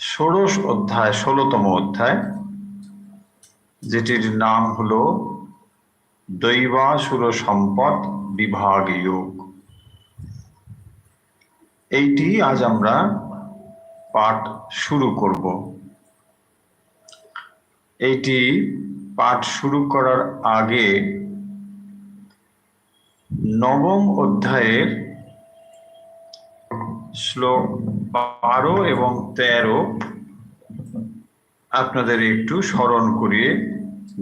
ষোড়শ অধ্যায়, 16তম অধ্যায়, যেটির নাম হলো দৈবাসুর সম্পদ বিভাগ যোগ। এইটি আজ আমরা পাঠ শুরু করব। এইটি পাঠ শুরু করার আগে নবম অধ্যায়ের শ্লোক 12 এবং 13 আপনাদের একটু স্মরণ করিয়ে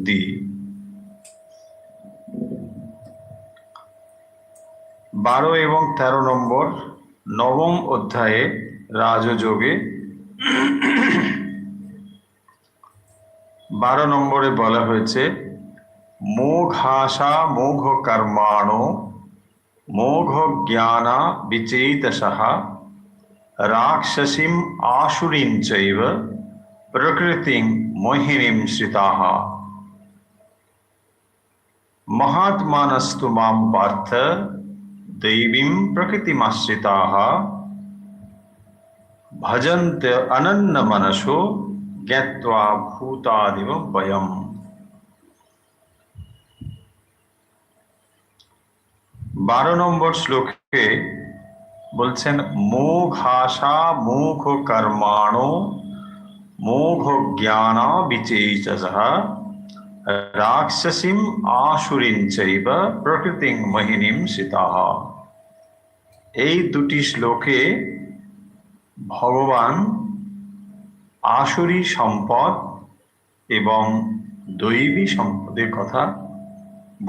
দিই। 12 এবং 13 নম্বর নবম অধ্যায়ে রাজযোগে 12 নম্বরে বলা হয়েছে মোঘাশা মোঘ কর্মাণো মোঘ জ্ঞানা বিচেতসঃ রাক্ষসীম আসুরীম চৈব প্রকৃতিং মোহিনীম শ্রিতাঃ মহাত্মানস্তু মাম পার্থ দৈবীম প্রকৃতিমাশ্রিতাঃ ভজন্ত অনন্যমনসো জ্ঞাত্বা ভূতাদিব বয়ম। বারো নম্বর শ্লোকে বলছেন মোঘাশা মোঘ কর্মাণো মোঘ জ্ঞানা বিচেতসঃ রাক্ষসীম আসুরীম চৈব প্রকৃতিং মোহিনীম শ্রিতাঃ। এই দুটি শ্লোকে ভগবান আসুরী সম্পদ এবং দৈবী সম্পদের কথা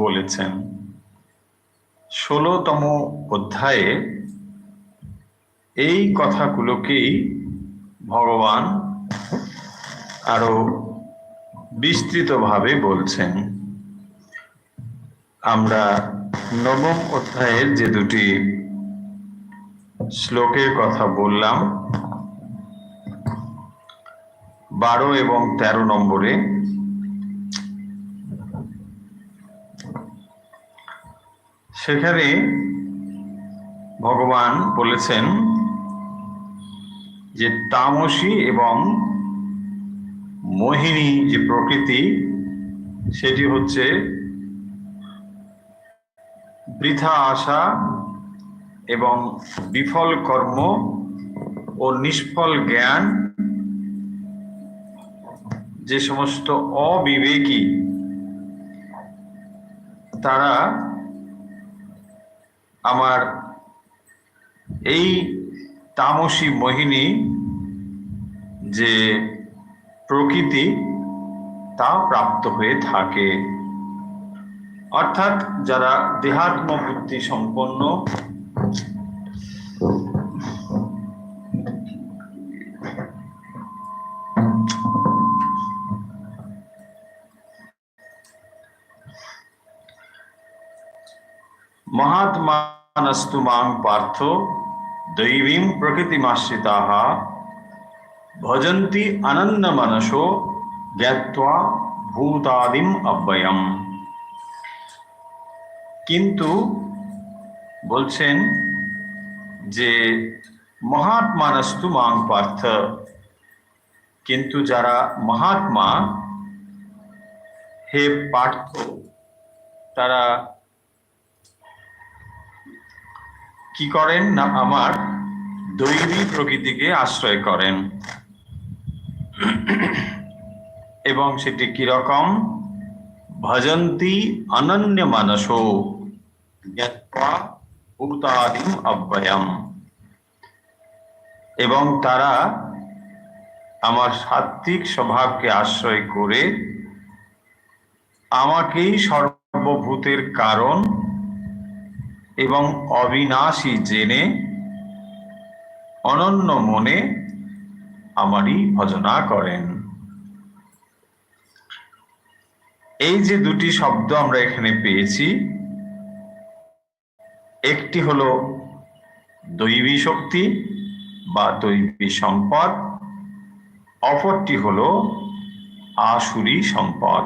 বলেছেন। 16তম অধ্যায়ে এই কথাগুলোকেই ভগবান আরো বিস্তৃতভাবে বলছেন। আমরা নবম অধ্যায়ের যে দুটি শ্লোকের কথা বললাম 12 এবং 13 নম্বরে, সেখানে ভগবান বলেছেন যে তামসী এবং মোহিনী যে প্রকৃতি, সেটি হচ্ছে বৃথা আশা এবং বিফল কর্ম ও নিষ্ফল জ্ঞান, যে সমস্ত অবিবেকী তারা আমার এই তামসী মোহিনী যে প্রকৃতি তা প্রাপ্ত হয়ে থাকে। অর্থাৎ যারা দেহাত্ম বুদ্ধি সম্পন্ন, মহাত্মানস্তু মাং পার্থ দৈবীম প্রকৃতিমাশ্রিতাঃ ভজন্তি অনন্যমনসো জ্ঞাত্বা ভূতাদিম অব্যয়ম। কিন্তু বলছেন যে মহাত্মানস্তু মাং পার্থ, কিন্তু যারা মহাত্মা হে পার্থ, তারা কি করেন না আমার দৈবী প্রকৃতিকে আশ্রয় করেন। এবং সেটি কিরকম? ভজন্তি অনন্য মানসো জ্ঞাত্বা ভূতাদিম অব্যয়ম। এবং তারা আমার সাত্ত্বিক স্বভাবকে আশ্রয় করে আমাকেই সর্বভূতের কারণ এবং অবিনাশী জেনে অনন্য মনে আমারই ভজনা করেন। এই যে দুটি শব্দ আমরা এখানে পেয়েছি, একটি হলো দৈবী শক্তি বা দৈবী সম্পদ, অপরটি হলো আসুরী সম্পদ।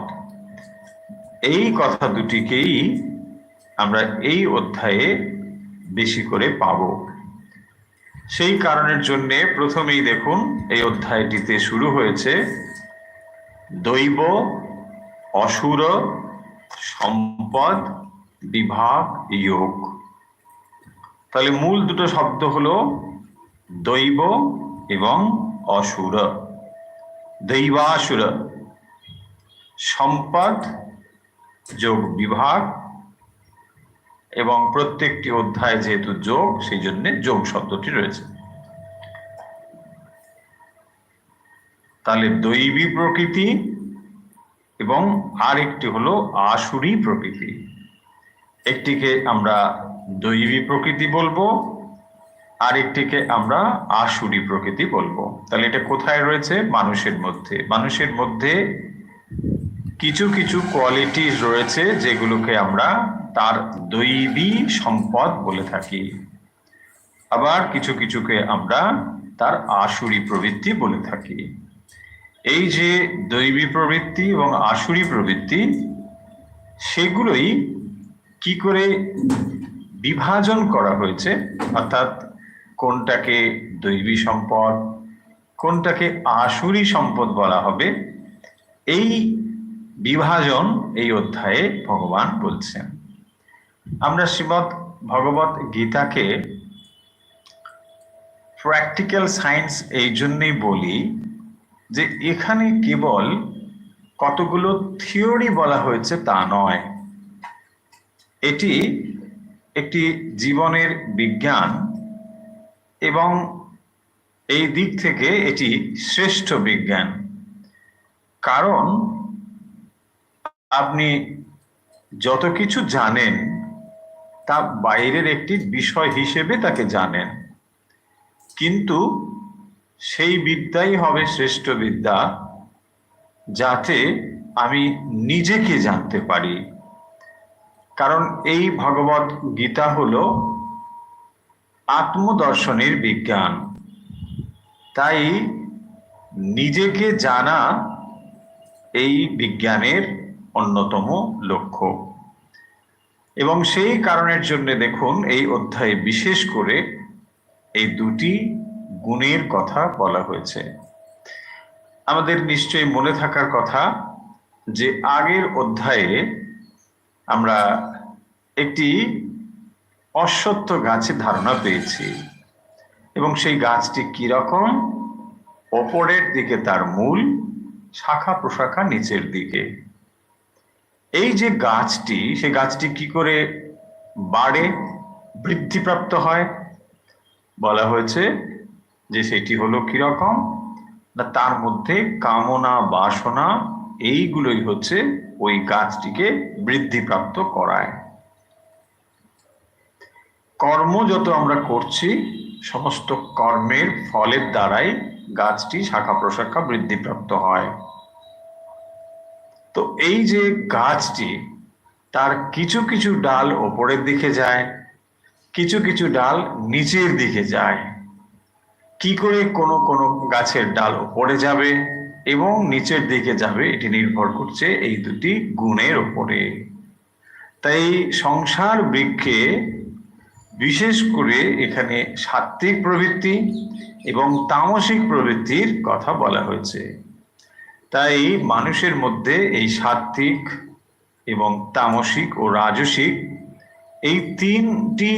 এই কথা দুটিকেই আমরা এই অধ্যায়ে বেশি করে পাব। সেই কারণের জন্য প্রথমেই দেখুন এই অধ্যায়টিতে শুরু হয়েছে দৈব, অসুর, সম্পদ, বিভাগ, যোগ। তাহলে মূল দুটো শব্দ হলো দৈব এবং অসুর। দৈবাসুর, সম্পদ যোগ বিভাগ, এবং প্রত্যেকটি অধ্যায় যেহেতু যোগ সেই জন্য যোগ শব্দটি রয়েছে। তাহলে দৈবী প্রকৃতি এবং আরেকটি হলো আসুরি প্রকৃতি। একটিকে আমরা দৈবী প্রকৃতি বলবো, আরেকটিকে আমরা আসুরি প্রকৃতি বলবো। তাহলে এটা কোথায় রয়েছে? মানুষের মধ্যে। মানুষের মধ্যে কিছু কিছু কোয়ালিটি রয়েছে যেগুলোকে আমরা তার দৈবী সম্পদ বলে থাকি, আবার কিছু কিছুকে আমরা তার আসুরি প্রবৃত্তি বলে থাকি। এই যে দৈবী প্রবৃত্তি এবং আসুরি প্রবৃত্তি, সেগুলোই কি করে বিভাজন করা হয়েছে, অর্থাৎ কোনটাকে দৈবী সম্পদ, কোনটাকে আসুরি সম্পদ বলা হবে, এই বিভাজন এই অধ্যায়ে ভগবান বলছেন। আমরা শ্রীমদ্ ভগবত গীতাকে প্র্যাকটিক্যাল সায়েন্স এই জন্যই বলি যে এখানে কেবল কতগুলো থিওরি বলা হয়েছে তা নয়, এটি একটি জীবনের বিজ্ঞান এবং এই দিক থেকে এটি শ্রেষ্ঠ বিজ্ঞান। কারণ আপনি যত কিছু জানেন তা বাইরের একটি বিষয় হিসেবে তাকে জানেন, কিন্তু সেই বিদ্যাই হবে শ্রেষ্ঠ বিদ্যা যাতে আমি নিজেকে জানতে পারি। কারণ এই ভগবত গীতা হলো আত্মদর্শনের বিজ্ঞান, তাই নিজেকে জানা এই বিজ্ঞানের অন্যতম লক্ষ্য। এবং সেই কারণের জন্য দেখুন এই অধ্যায়ে বিশেষ করে এই দুটি গুণের কথা বলা হয়েছে। আমাদের নিশ্চয়ই মনে থাকার কথা যে আগের অধ্যায়ে আমরা একটি অশ্বত্থ গাছের ধারণা পেয়েছি, এবং সেই গাছটি কি রকম, ওপরের দিকে তার মূল, শাখা প্রশাখা নিচের দিকে। এই যে গাছটি, সেই গাছটি কি করে বাড়ে, বৃদ্ধিপ্রাপ্ত হয়, বলা হয়েছে যে সেটি হলো কিরকম না, তার মধ্যে কামনা বাসনা এইগুলোই হচ্ছে ওই গাছটিকে বৃদ্ধিপ্রাপ্ত করায়। কর্ম যত আমরা করছি সমস্ত কর্মের ফলের দ্বারাই গাছটি শাখা প্রশাখা বৃদ্ধিপ্রাপ্ত হয়। তো এই যে গাছটি, তার কিছু কিছু ডাল ওপরের দিকে যায়, কিছু কিছু ডাল নিচের দিকে যায়। কি করে কোনো কোনো গাছের ডাল ওপরে যাবে এবং নিচের দিকে যাবে এটি নির্ভর করছে এই দুটি গুণের ওপরে। তাই সংসার বৃক্ষে বিশেষ করে এখানে সাত্ত্বিক প্রবৃত্তি এবং তামসিক প্রবৃত্তির কথা বলা হয়েছে। তাই মানুষের মধ্যে এই সাত্ত্বিক এবং তামসিক ও রাজসিক এই তিনটি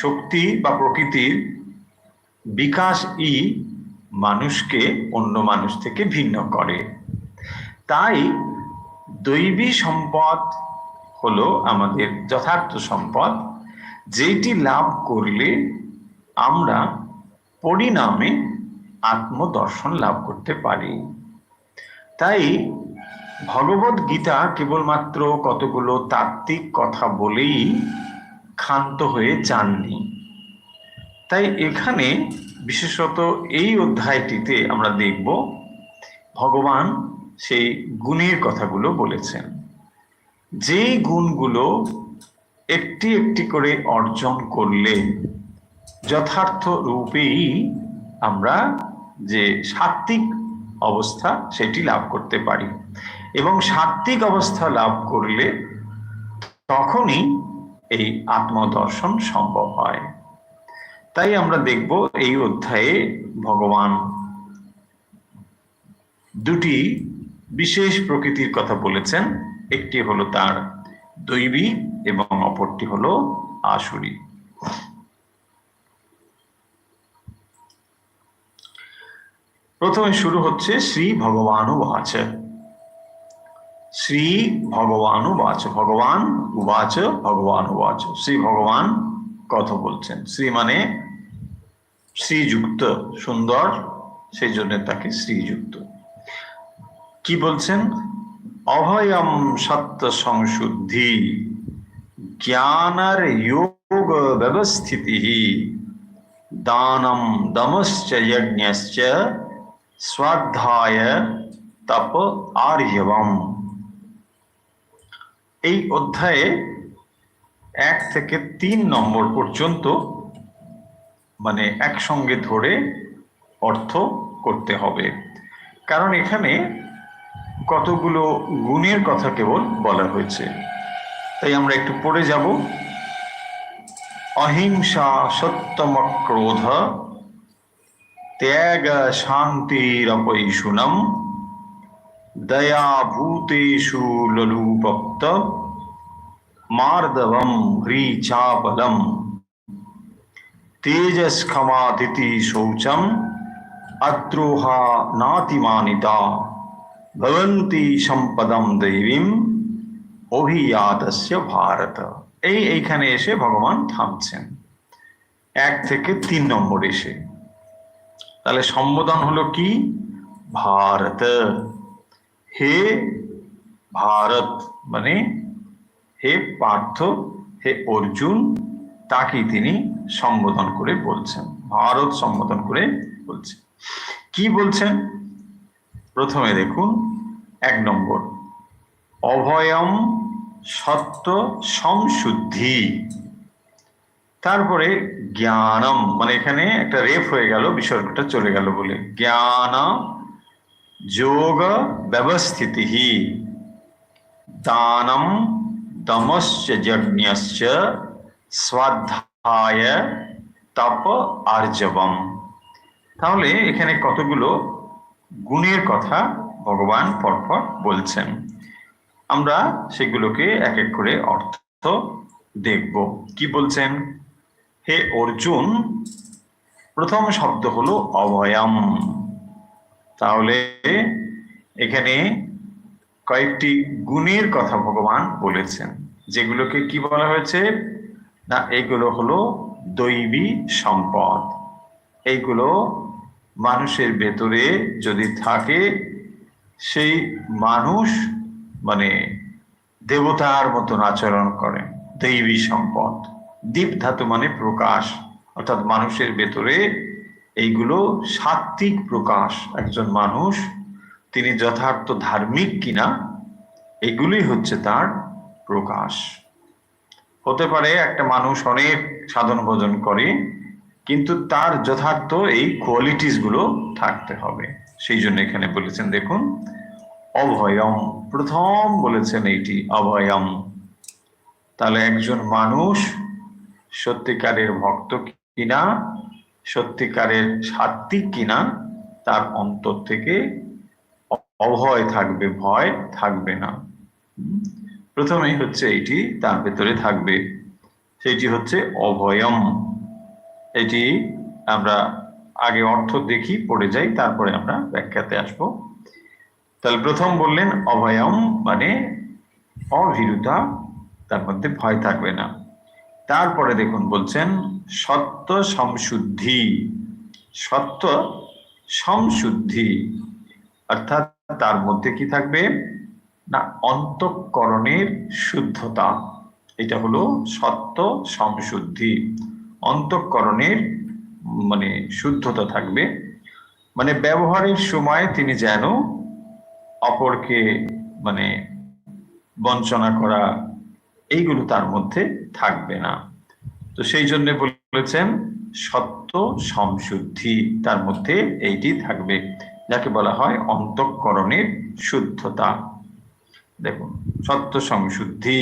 শক্তি বা প্রকৃতির বিকাশই মানুষকে অন্য মানুষ থেকে ভিন্ন করে। তাই দৈবী সম্পদ হলো আমাদের যথার্থ সম্পদ, যেটি লাভ করলে আমরা পরিণামে আত্মদর্শন লাভ করতে পারি। তাই ভগবত গীতা কেবলমাত্র কতগুলো তাত্ত্বিক কথা বলেই ক্ষান্ত হয়ে যাননি। তাই এখানে বিশেষত এই অধ্যায়টিতে আমরা দেখব ভগবান সেই গুণের কথাগুলো বলেছেন, যেই গুণগুলো একটি একটি করে অর্জন করলে যথার্থ রূপেই আমরা যে সাত্ত্বিক অবস্থা সেটি লাভ করতে পারি, এবং সাত্ত্বিক অবস্থা লাভ করলে তখনই এই আত্মদর্শন সম্ভব হয়। তাই আমরা দেখব এই অধ্যায়ে ভগবান দুটি বিশেষ প্রকৃতির কথা বলেছেন। একটি হলো তার দৈবী এবং অপরটি হলো আসুরী। প্রথমে শুরু হচ্ছে শ্রী ভগবানুবাচ। শ্রী ভগবানুবাচ, ভগবান উবাচ ভগবানুবাচ। শ্রী ভগবান কথা বলছেন। শ্রী মানে শ্রীযুক্ত, সুন্দর, সেই জন্য তাকে শ্রীযুক্ত। কি বলছেন? অভয়ম সত্য সংশুদ্ধি জ্ঞানার যোগ ব্যবস্থিতি দানম দমশ্চ যজ্ঞশ্চ স্বাধ্যায় তপ আর্জবম। এই অধ্যায়ে 1 থেকে 3 নম্বর পর্যন্ত মানে একসঙ্গে ধরে অর্থ করতে হবে, কারণ এখানে কতগুলো গুণের কথা কেবল বলা হয়েছে। তাই আমরা একটু পড়ে যাব। অহিংসা সত্যম ক্রোধ ত্যাগ শান্তিরপৈশুনম দয়া ভূতেষু ললুপক্ত মার্দবম হ্রিচাপলম তেজস ক্ষমাদিতি শৌচম অদ্রোহা নাতিমানিতা ভবন্তি সম্পদম দৈবীম অভিয়াতস্য ভারত। এইখানে এসে ভগবান থামছেন 1 থেকে 3 নম্বর এসে। তাহলে সম্বোধন হলো কি? ভারত, হে ভারত, মানে হে পার্থ, হে অর্জুন, তাকেই তিনি সম্বোধন করে বলছেন, ভারত সম্বোধন করে বলছেন। কি বলছেন? প্রথমে দেখুন 1 নম্বর, অভয়ম সত্য সংশুদ্ধি। তারপরে জ্ঞানম, মানে এখানে একটা রেফ হয়ে গেল, বিসর্গটা চলে গেল বলে, জ্ঞান যোগ ব্যবস্থিতি দানম দমশ্চ যজ্ঞশ্চ স্বাধ্যায় তপ আর্জবম। তাহলে এখানে কতগুলো গুণের কথা ভগবান পরপর বলছেন। আমরা সেগুলোকে এক এক করে অর্থ দেখব। কি বলছেন? হে অর্জুন, প্রথম শব্দ হলো অভয়ম। তাহলে এখানে কয়েকটি গুণের কথা ভগবান বলেছেন, যেগুলোকে কি বলা হয়েছে না, এইগুলো হলো দৈবী সম্পদ। এইগুলো মানুষের ভেতরে যদি থাকে, সেই মানুষ মানে দেবতার মতন আচরণ করেন। দৈবী সম্পদ, দীপ ধাতু মানে প্রকাশ, অর্থাৎ মানুষের ভেতরে এইগুলো সাত্ত্বিক প্রকাশ। একজন মানুষ তিনি যথার্থ ধার্মিক কিনা, এগুলোই হচ্ছে তার প্রকাশ। হতে পারে একটা মানুষ অনেক সাধন ভজন করে, কিন্তু তার যথার্থ এই কোয়ালিটিস গুলো থাকতে হবে। সেই জন্য এখানে বলেছেন, দেখুন অভয়ম, প্রথম বলেছেন এইটি অভয়ম। তাহলে একজন মানুষ সত্যিকারের ভক্ত কিনা, সত্যিকারের সাত্ত্বিক কিনা, তার অন্তর থেকে অভয় থাকবে, ভয় থাকবে না। প্রথমেই হচ্ছে এইটি তার ভেতরে থাকবে, সেইটি হচ্ছে অভয়ম। এটি আমরা আগে অর্থ দেখি, পড়ে যাই, তারপরে আমরা ব্যাখ্যাতে আসব। তাহলে প্রথম বললেন অভয়ম মানে অভীরুতা, তার মধ্যে ভয় থাকবে না। তারপরে দেখুন বলছেন সত্য সংশুদ্ধি। সত্য সংশুদ্ধি অর্থাৎ তার মধ্যে কি থাকবে না, অন্তঃকরণের শুদ্ধতা। এটা হলো সত্য সংশুদ্ধি, অন্তঃকরণের মানে শুদ্ধতা থাকবে। মানে ব্যবহারের সময় তিনি যেন অপরকে মানে বঞ্চনা করা, এইগুলো তার মধ্যে থাকবে না। তো সেই জন্য বলেছেন সত্য সংশুদ্ধি, তার মধ্যে এইটি থাকবে, যাকে বলা হয় অন্তঃকরণের শুদ্ধতা। দেখুন সত্য সংশুদ্ধি।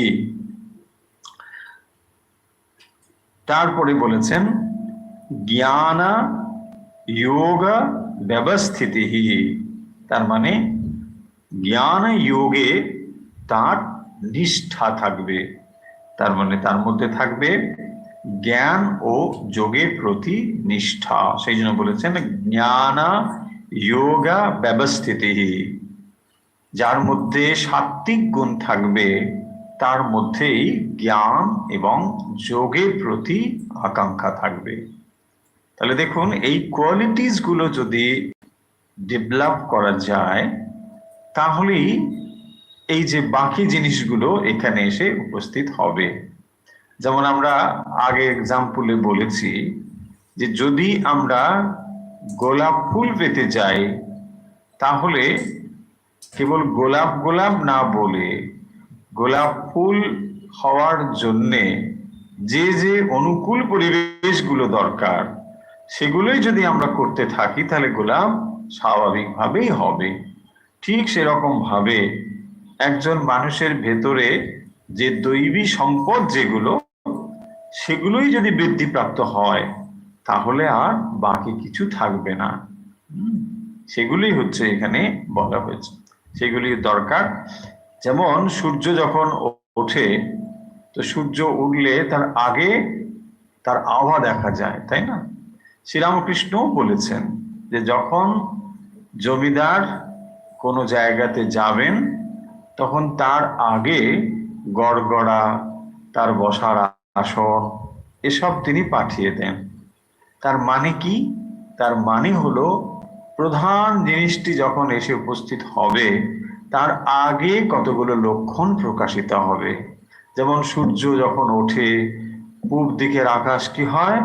তারপরে বলেছেন জ্ঞান যোগ ব্যবস্থিতি, তার মানে জ্ঞান যোগে তার নিষ্ঠা থাকবে, তার মানে তার মধ্যে থাকবে জ্ঞান ও যোগের প্রতি নিষ্ঠা। সেই জন্য বলেছেন জ্ঞান যোগ ব্যবস্থিতি, যার মধ্যে সাত্ত্বিক গুণ থাকবে তার মধ্যেই জ্ঞান এবং যোগের প্রতি আকাঙ্ক্ষা থাকবে। তাহলে দেখুন এই কোয়ালিটিস গুলো যদি ডেভেলপ করা যায় তাহলেই এই যে বাকি জিনিসগুলো এখানে এসে উপস্থিত হবে। যেমন আমরা আগে এক্সাম্পলে বলেছি যে যদি আমরা গোলাপ ফুল পেতে যাই তাহলে কেবল গোলাপ গোলাপ না বলে গোলাপ ফুল হওয়ার জন্যে যে যে অনুকূল পরিবেশগুলো দরকার সেগুলোই যদি আমরা করতে থাকি তাহলে গোলাপ স্বাভাবিকভাবেই হবে। ঠিক সেরকম ভাবে একজন মানুষের ভেতরে যে দৈবী সম্পদ যেগুলো সেগুলোই যদি বৃদ্ধিপ্রাপ্ত হয় তাহলে আর বাকি কিছু থাকবে না। সেগুলোই হচ্ছে এখানে বলা হয়েছে, সেগুলি দরকার। যেমন সূর্য যখন ওঠে তো সূর্য উঠলে তার আগে তার আভা দেখা যায়, তাই না? শ্রীরামকৃষ্ণ বলেছেন যে যখন জমিদার কোনো জায়গাতে যাবেন তখন তার আগে গড়গড়া, তার বসার আসন এসব তিনি পাঠিয়ে দেন। তার মানে কি? তার মানে হলো প্রধান জিনিসটি যখন এসে উপস্থিত হবে তার আগে কতগুলো লক্ষণ প্রকাশিত হবে। যেমন সূর্য যখন ওঠে পূব দিকের আকাশ কি হয়?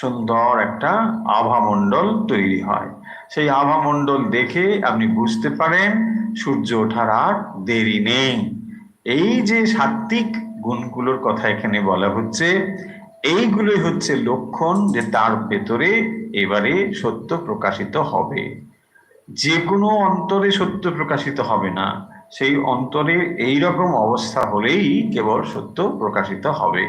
সুন্দর একটা আভামণ্ডল তৈরি হয়। সেই আভামণ্ডল দেখে আপনি বুঝতে পারেন সূর্য ওঠার আর দেরি নেই। এই যে সাত্ত্বিক গুণগুলোর কথা এখানে বলা হচ্ছে, এইগুলোই হচ্ছে লক্ষণ যে তার ভেতরে এবারে সত্য প্রকাশিত হবে। যে কোনো অন্তরে সত্য প্রকাশিত হবে না, সেই অন্তরে এইরকম অবস্থা হলেই কেবল সত্য প্রকাশিত হবে।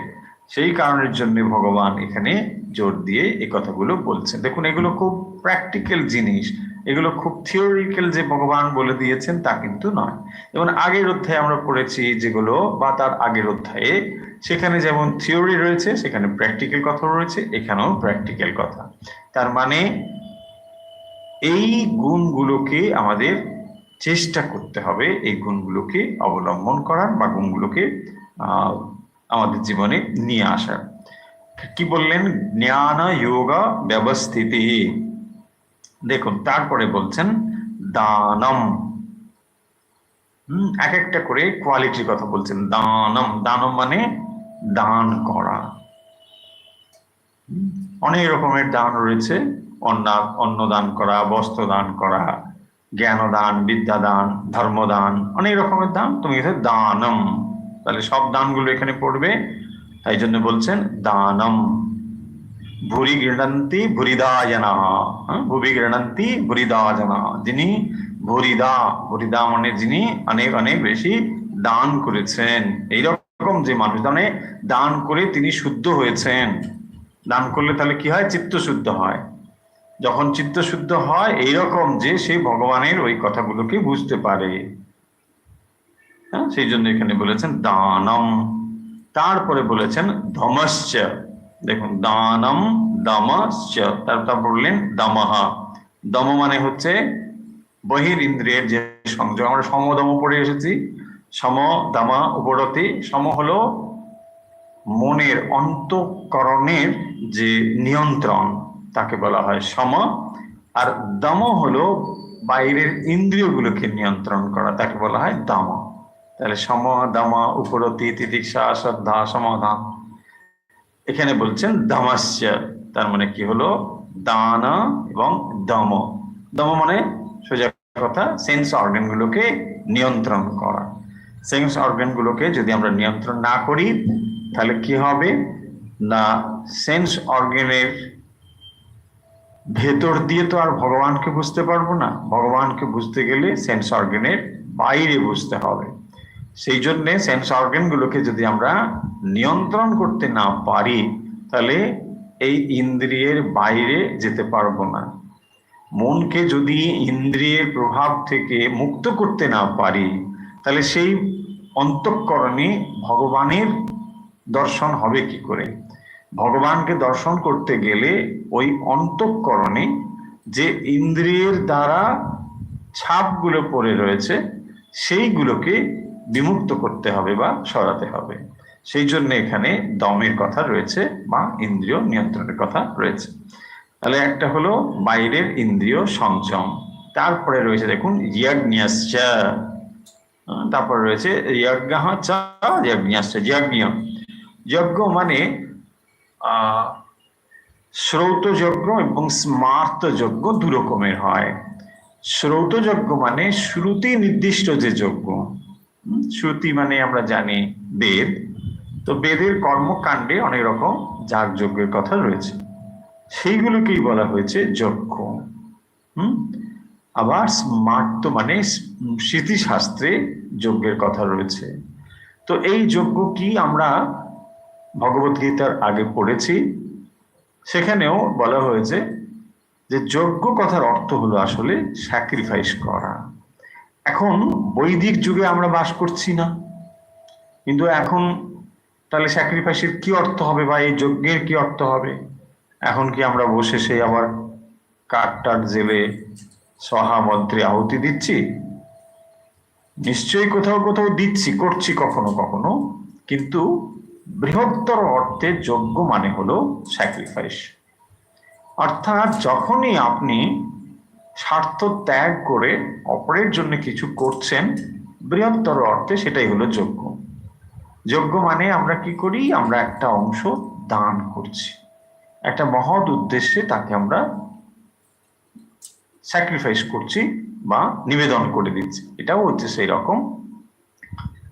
সেই কারণের জন্য ভগবান এখানে জোর দিয়ে এই কথাগুলো বলছেন। দেখুন এগুলো খুব প্র্যাকটিক্যাল জিনিস, এগুলো খুব থিওরিক্যাল যে ভগবান বলে দিয়েছেন তা কিন্তু নয়। যেমন আগের অধ্যায়ে আমরা পড়েছি যেগুলো, বা তার আগের অধ্যায়ে, সেখানে যেমন থিওরি রয়েছে সেখানে প্র্যাকটিক্যাল কথা রয়েছে, এখানেও প্র্যাকটিক্যাল কথা। তার মানে এই গুণগুলোকে আমাদের চেষ্টা করতে হবে, এই গুণগুলোকে অবলম্বন করার বা গুণগুলোকে আমাদের জীবনে নিয়ে আসার। কি বললেন? জ্ঞান যোগ ব্যবস্থিতি। দেখুন তারপরে বলছেন দানম। এক একটা করে কোয়ালিটির কথা বলছেন। দানম, দানম মানে দান করা। অনেক রকমের দান রয়েছে, অন্ন দান করা, বস্ত্র দান করা, জ্ঞান দান, বিদ্যা দান, ধর্মদান, অনেক রকমের দান। তুমি দানম, তাহলে সব দানগুলো এখানে পড়বে, তাই জন্য বলছেন দানম। ভুরি গৃহন্তি ভুরিদা জানা, ভুবি গৃহন্তি ভুরিদা জানা, যিনি ভুরিদা, ভুরিদা মানে যিনি অনেক অনেক বেশি দান করেছেন, এইরকম যে মানুষ দান করে তিনি শুদ্ধ হয়েছেন। দান করলে তাহলে কি হয়? চিত্ত শুদ্ধ হয়। যখন চিত্ত শুদ্ধ হয় এইরকম যে সে ভগবানের ওই কথাগুলোকে বুঝতে পারে, সেই জন্য এখানে বলেছেন দানম। তারপরে বলেছেন ধমশ্চ। দেখুন দানম দমশ্চ, তারপর বললেন দমহা। দম মানে হচ্ছে বহির ইন্দ্রিয়ের যে সংযোগ। আমরা সমদম পড়ে এসেছি, সম দমা উপরতি। সম হলো মনের অন্তঃকরণের যে নিয়ন্ত্রণ, তাকে বলা হয় সম। আর দম হলো বাইরের ইন্দ্রিয়গুলোকে নিয়ন্ত্রণ করা, তাকে বলা হয় দম। তাহলে সম দম উপরতি তিতিক্ষা শ্রদ্ধা সমাধান। এখানে বলছেন দমস্য, তার মানে কি হলো? দান এবং দম। দম মানে সোজা কথা সেন্স অর্গান গুলোকে নিয়ন্ত্রণ করা। সেন্স অর্গান গুলোকে যদি আমরা নিয়ন্ত্রণ না করি তাহলে কি হবে না, সেন্স অর্গানের ভেতর দিয়ে তো আর ভগবানকে বুঝতে পারবো না। ভগবানকে বুঝতে গেলে সেন্স অর্গানের বাইরে বুঝতে হবে। সেই জন্যে সেন্স অর্গান গুলোকে যদি আমরা নিয়ন্ত্রণ করতে না পারি তাহলে এই ইন্দ্রিয়ের বাইরে যেতে পারবো না। মনকে যদি ইন্দ্রিয়ের প্রভাব থেকে মুক্ত করতে না পারি, তাহলে সেই অন্তঃকরণে ভগবানের দর্শন হবে কি করে? ভগবানকে দর্শন করতে গেলে ওই অন্তঃকরণে যে ইন্দ্রিয়ের দ্বারা ছাপগুলো পড়ে রয়েছে সেইগুলোকে বিমুক্ত করতে হবে বা সরাতে হবে। সেই জন্য এখানে দমের কথা রয়েছে বা ইন্দ্রিয় নিয়ন্ত্রণের কথা রয়েছে। তাহলে একটা হলো বাইরের ইন্দ্রিয় সংযম, তারপরে রয়েছে দেখুন যজ্ঞস্য, তারপরে রয়েছে যজ্ঞ। যজ্ঞ মানে শ্রৌত যজ্ঞ এবং স্মার্ত যজ্ঞ দু রকমের হয়। শ্রৌত যজ্ঞ মানে শ্রুতি নির্দিষ্ট যে যজ্ঞ, শ্রুতি মানে আমরা জানি বেদ, তো বেদের কর্মকাণ্ডে অনেক রকম যাগযজ্ঞের কথা রয়েছে, সেইগুলোকেই বলা হয়েছে যজ্ঞ। আবার স্মার্ত মানে স্মৃতিশাস্ত্রে যজ্ঞের কথা রয়েছে। তো এই যজ্ঞ কি আমরা ভগবদ্গীতার আগে পড়েছি, সেখানেও বলা হয়েছে যে যজ্ঞ কথার অর্থ হলো আসলে স্যাক্রিফাইস করা। এখন বৈদিক যুগে আমরা বাস করছি না, কিন্তু এখন তাহলে স্যাক্রিফাইসের কি অর্থ হবে বা এই যজ্ঞের কি অর্থ হবে? এখন কি আমরা বসে সেই আবার কাঠ টাট জেলে সহা মন্ত্রে আহুতি দিচ্ছি? নিশ্চয়ই কোথাও কোথাও দিচ্ছি, করছি কখনো কখনো, কিন্তু বৃহত্তর অর্থে যজ্ঞ মানে হলো স্যাক্রিফাইস। অর্থাৎ যখনই আপনি স্বার্থ ত্যাগ করে অপরের জন্য কিছু করছেন, বৃহত্তর অর্থে সেটাই হলো যজ্ঞ। যজ্ঞ মানে আমরা কি করি? আমরা একটা অংশ দান করছি, একটা মহৎ উদ্দেশ্যে তাকে আমরা স্যাক্রিফাইস করছি বা নিবেদন করে দিচ্ছি। এটাও হচ্ছে সেই রকম।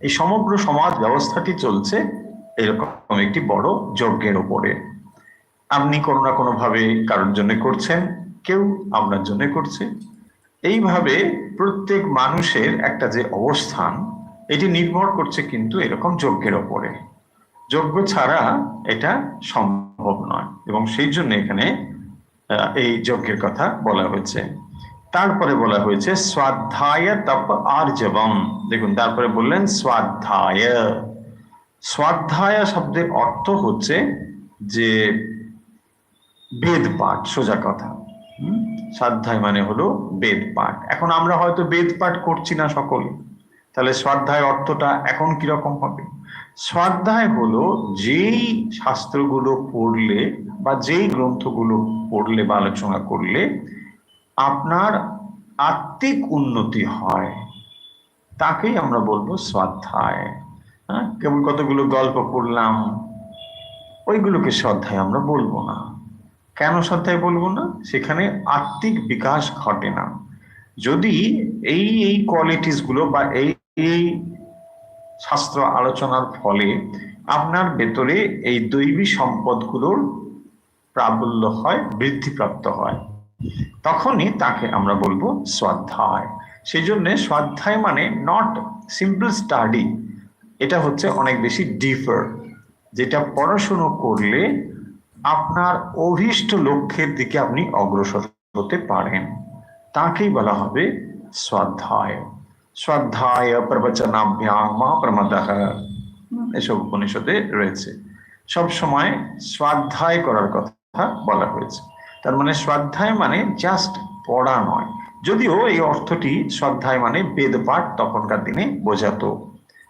এই সমগ্র সমাজ ব্যবস্থাটি চলছে এরকম একটি বড় যজ্ঞের ওপরে। আপনি কোনো না কোনো ভাবে কারোর জন্য করছেন, কেউ আপনার জন্য করছে। এইভাবে প্রত্যেক মানুষের একটা যে অবস্থান, এটি নির্ভর করছে কিন্তু এরকম যজ্ঞের ওপরে। যজ্ঞ ছাড়া এটা সম্ভব নয়, এবং সেই জন্য এখানে এই যজ্ঞের কথা বলা হয়েছে। তারপরে বলা হয়েছে স্বাধ্যায় তপ আর্জবম। দেখুন তারপরে বললেন স্বাধ্যায়। স্বাধ্যায় শব্দের অর্থ হচ্ছে যে বেদ পাঠ, সোজা কথা। স্বাধ্যায় মানে হলো বেদ পাঠ। এখন আমরা হয়তো বেদ পাঠ করছি না সকলে, তাহলে স্বাধ্যায় অর্থটা এখন কিরকম হবে? স্বাধ্যায় হলো যেই শাস্ত্রগুলো পড়লে বা যেই গ্রন্থগুলো পড়লে বা আলোচনা করলে আপনার আত্মিক উন্নতি হয়, তাকেই আমরা বলবো স্বাধ্যায়। হ্যাঁ, কেবল কতগুলো গল্প পড়লাম ওইগুলোকে শ্রদ্ধায় আমরা বলবো না। কেন শ্রদ্ধায় বলবো না? সেখানে আত্মিক বিকাশ ঘটে না। যদি এই কোয়ালিটিস গুলো বা এই শাস্ত্র আলোচনার ফলে আপনার ভেতরে এই দৈবী সম্পদগুলোর প্রাবল্য হয়, বৃদ্ধিপ্রাপ্ত হয়, তখনই তাকে আমরা বলবো স্বাধ্যায়। সেই জন্য স্বাধ্যায় মানে নট সিম্পল স্টাডি, এটা হচ্ছে অনেক বেশি ডিপার, যেটা পড়াশুনো করলে আপনার অভীষ্ট লক্ষ্যের দিকে আপনি অগ্রসর হতে পারেন, তাকেই বলা হবে স্বাধ্যায়। স্বাধ্যায় প্রবচনাভ্যাম মা প্রমাদাহ, এসব উপনিষদে রয়েছে। সব সময় স্বাধ্যায় করার কথা বলা হয়েছে। তার মানে স্বাধ্যায় মানে জাস্ট পড়া নয়, যদিও এই অর্থটি স্বাধ্যায় মানে বেদ পাঠ তখনকার দিনে বোঝাতো,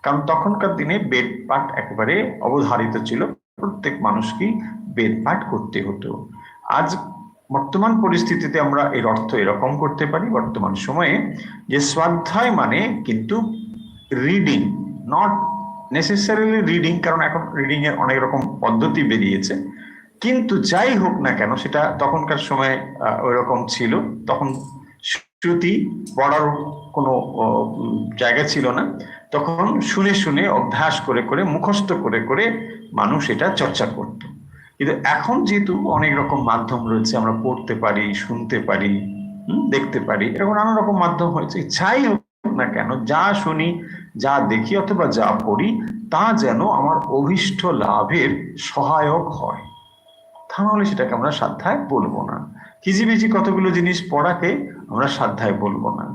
কারণ তখনকার দিনে বেদ পাঠ একেবারে অবধারিত ছিল, প্রত্যেক মানুষকেই বেদ পাঠ করতে হতো। আজ বর্তমান পরিস্থিতিতে আমরা এর অর্থ এরকম করতে পারি বর্তমান সময়ে, যে স্বাধ্যায় মানে কিন্তু রিডিং, নট নেসেসারিলি রিডিং, কারণ এখন রিডিং এর অনেক রকম পদ্ধতি বেরিয়েছে, কিন্তু যাই হোক না কেন সেটা তখনকার সময় ওই রকম ছিল। তখন শ্রুতি পড়ার কোনো জায়গা ছিল না, তখন শুনে শুনে অভ্যাস করে করে মুখস্থ করে করে মানুষ এটা চর্চা করত। কিন্তু এখন যেহেতু অনেক রকম মাধ্যম রয়েছে, আমরা পড়তে পারি, শুনতে পারি, দেখতে পারি, এরকম নানা রকম মাধ্যম হয়েছে। যাই হোক না কেন, যা শুনি, যা দেখি অথবা যা পড়ি, তা যেন আমার অভীষ্ট লাভের সহায়ক হয়, তা নাহলে সেটাকে আমরা সাধ্যায় বলবো না। হিজিবিজি কতগুলো জিনিস পড়াকে আমরা সাধ্যায় বলবো না।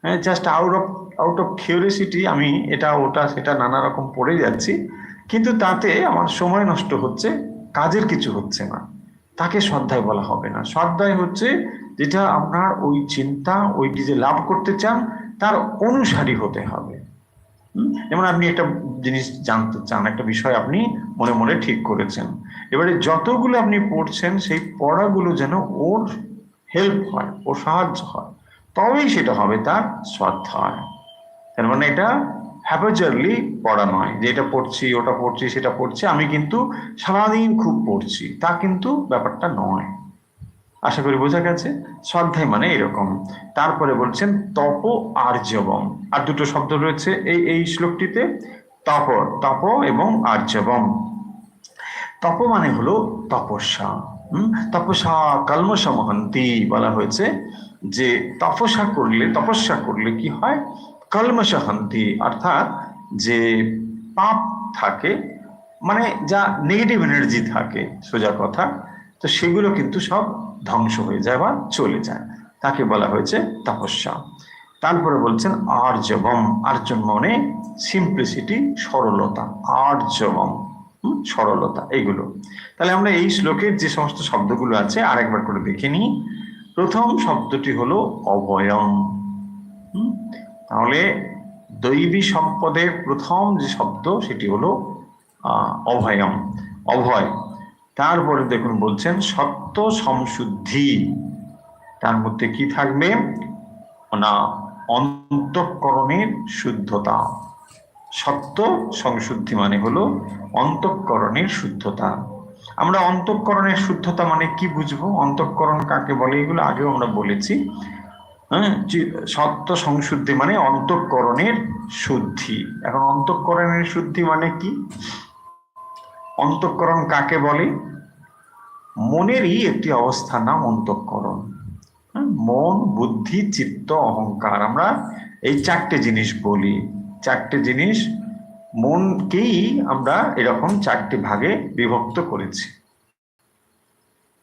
হ্যাঁ, জাস্ট আউট অফ কিউরিওসিটি আমি এটা ওটা সেটা নানা রকম পড়ে যাচ্ছি, কিন্তু তাতে আমার সময় নষ্ট হচ্ছে, কাজের কিছু হচ্ছে না, তাকে শ্রদ্ধায় বলা হবে না। শ্রদ্ধায় হচ্ছে যেটা আপনার ওই চিন্তা, ওইটি যে লাভ করতে চান তার অনুসারী হতে হবে। যেমন আপনি একটা জিনিস জানতে চান, একটা বিষয় আপনি মনে মনে ঠিক করেছেন, এবারে যতগুলো আপনি পড়ছেন সেই পড়াগুলো যেন ওর হেল্প হয়, ওর সাহায্য হয়, তবেই সেটা হবে তার শ্রদ্ধায়। তার মানে এটা হ্যাপাচারলি পড়া নয় যে এটা পড়ছি ওটা পড়ছি সেটা পড়ছি, আমি কিন্তু সারাদিন খুব পড়ছি, তা কিন্তু ব্যাপারটা নয়। আশা করি বোঝা গেছে। শ্রদ্ধায় মানে এরকম। তারপরে বলছেন তপ আর্জবম, আর দুটো শব্দ রয়েছে এই শ্লোকটিতে, তপ, তপ এবং আর্জবম। তপ মানে হলো তপস্যা। তপস্যা কলমশমহন্তি বলা হয়েছে, যে তপস্যা করলে কি হয়, কলমশহন্তি, অর্থাৎ যে পাপ থাকে, মানে যা নেগেটিভ এনার্জি থাকে সোজা কথা, তো সেগুলো কিন্তু সব ধ্বংস হয়ে যায় বা চলে যায়, তাকে বলা হয়েছে তপস্যা। তারপরে বলছেন আর্জবম, আর্জব মানে সিম্পলিসিটি, সরলতা, আর্জবম সরলতা, এইগুলো। তাহলে আমরা এই শ্লোকের যে সমস্ত শব্দগুলো আছে আরেকবার করে দেখে নিই। প্রথম শব্দটি হলো অভয়ম। তাহলে দৈবী সম্পদের প্রথম যে শব্দ সেটি হলো অভয়ম, অভয়। তারপরে দেখুন বলছেন সত্য সংশুদ্ধি, তার মধ্যে কি থাকবে না, অন্তঃকরণের শুদ্ধতা। সত্য সংশুদ্ধি মানে হলো অন্তঃকরণের শুদ্ধতা। আমরা অন্তঃকরণের শুদ্ধতা মানে কি বুঝবো, অন্তঃকরণ কাকে বলে, এগুলো আগেও আমরা বলেছি। হ্যাঁ, সত্য সংশুদ্ধি মানে অন্তঃকরণের শুদ্ধি। এখন অন্তঃকরণের শুদ্ধি মানে কি, অন্তঃকরণ কাকে বলে, মনেরই একটি অবস্থার নাম অন্তঃকরণ। মন, বুদ্ধি, চিত্ত, অহংকার, আমরা এই চারটে জিনিস বলি। চারটে জিনিস, মনকেই আমরা এরকম চারটি ভাগে বিভক্ত করেছি।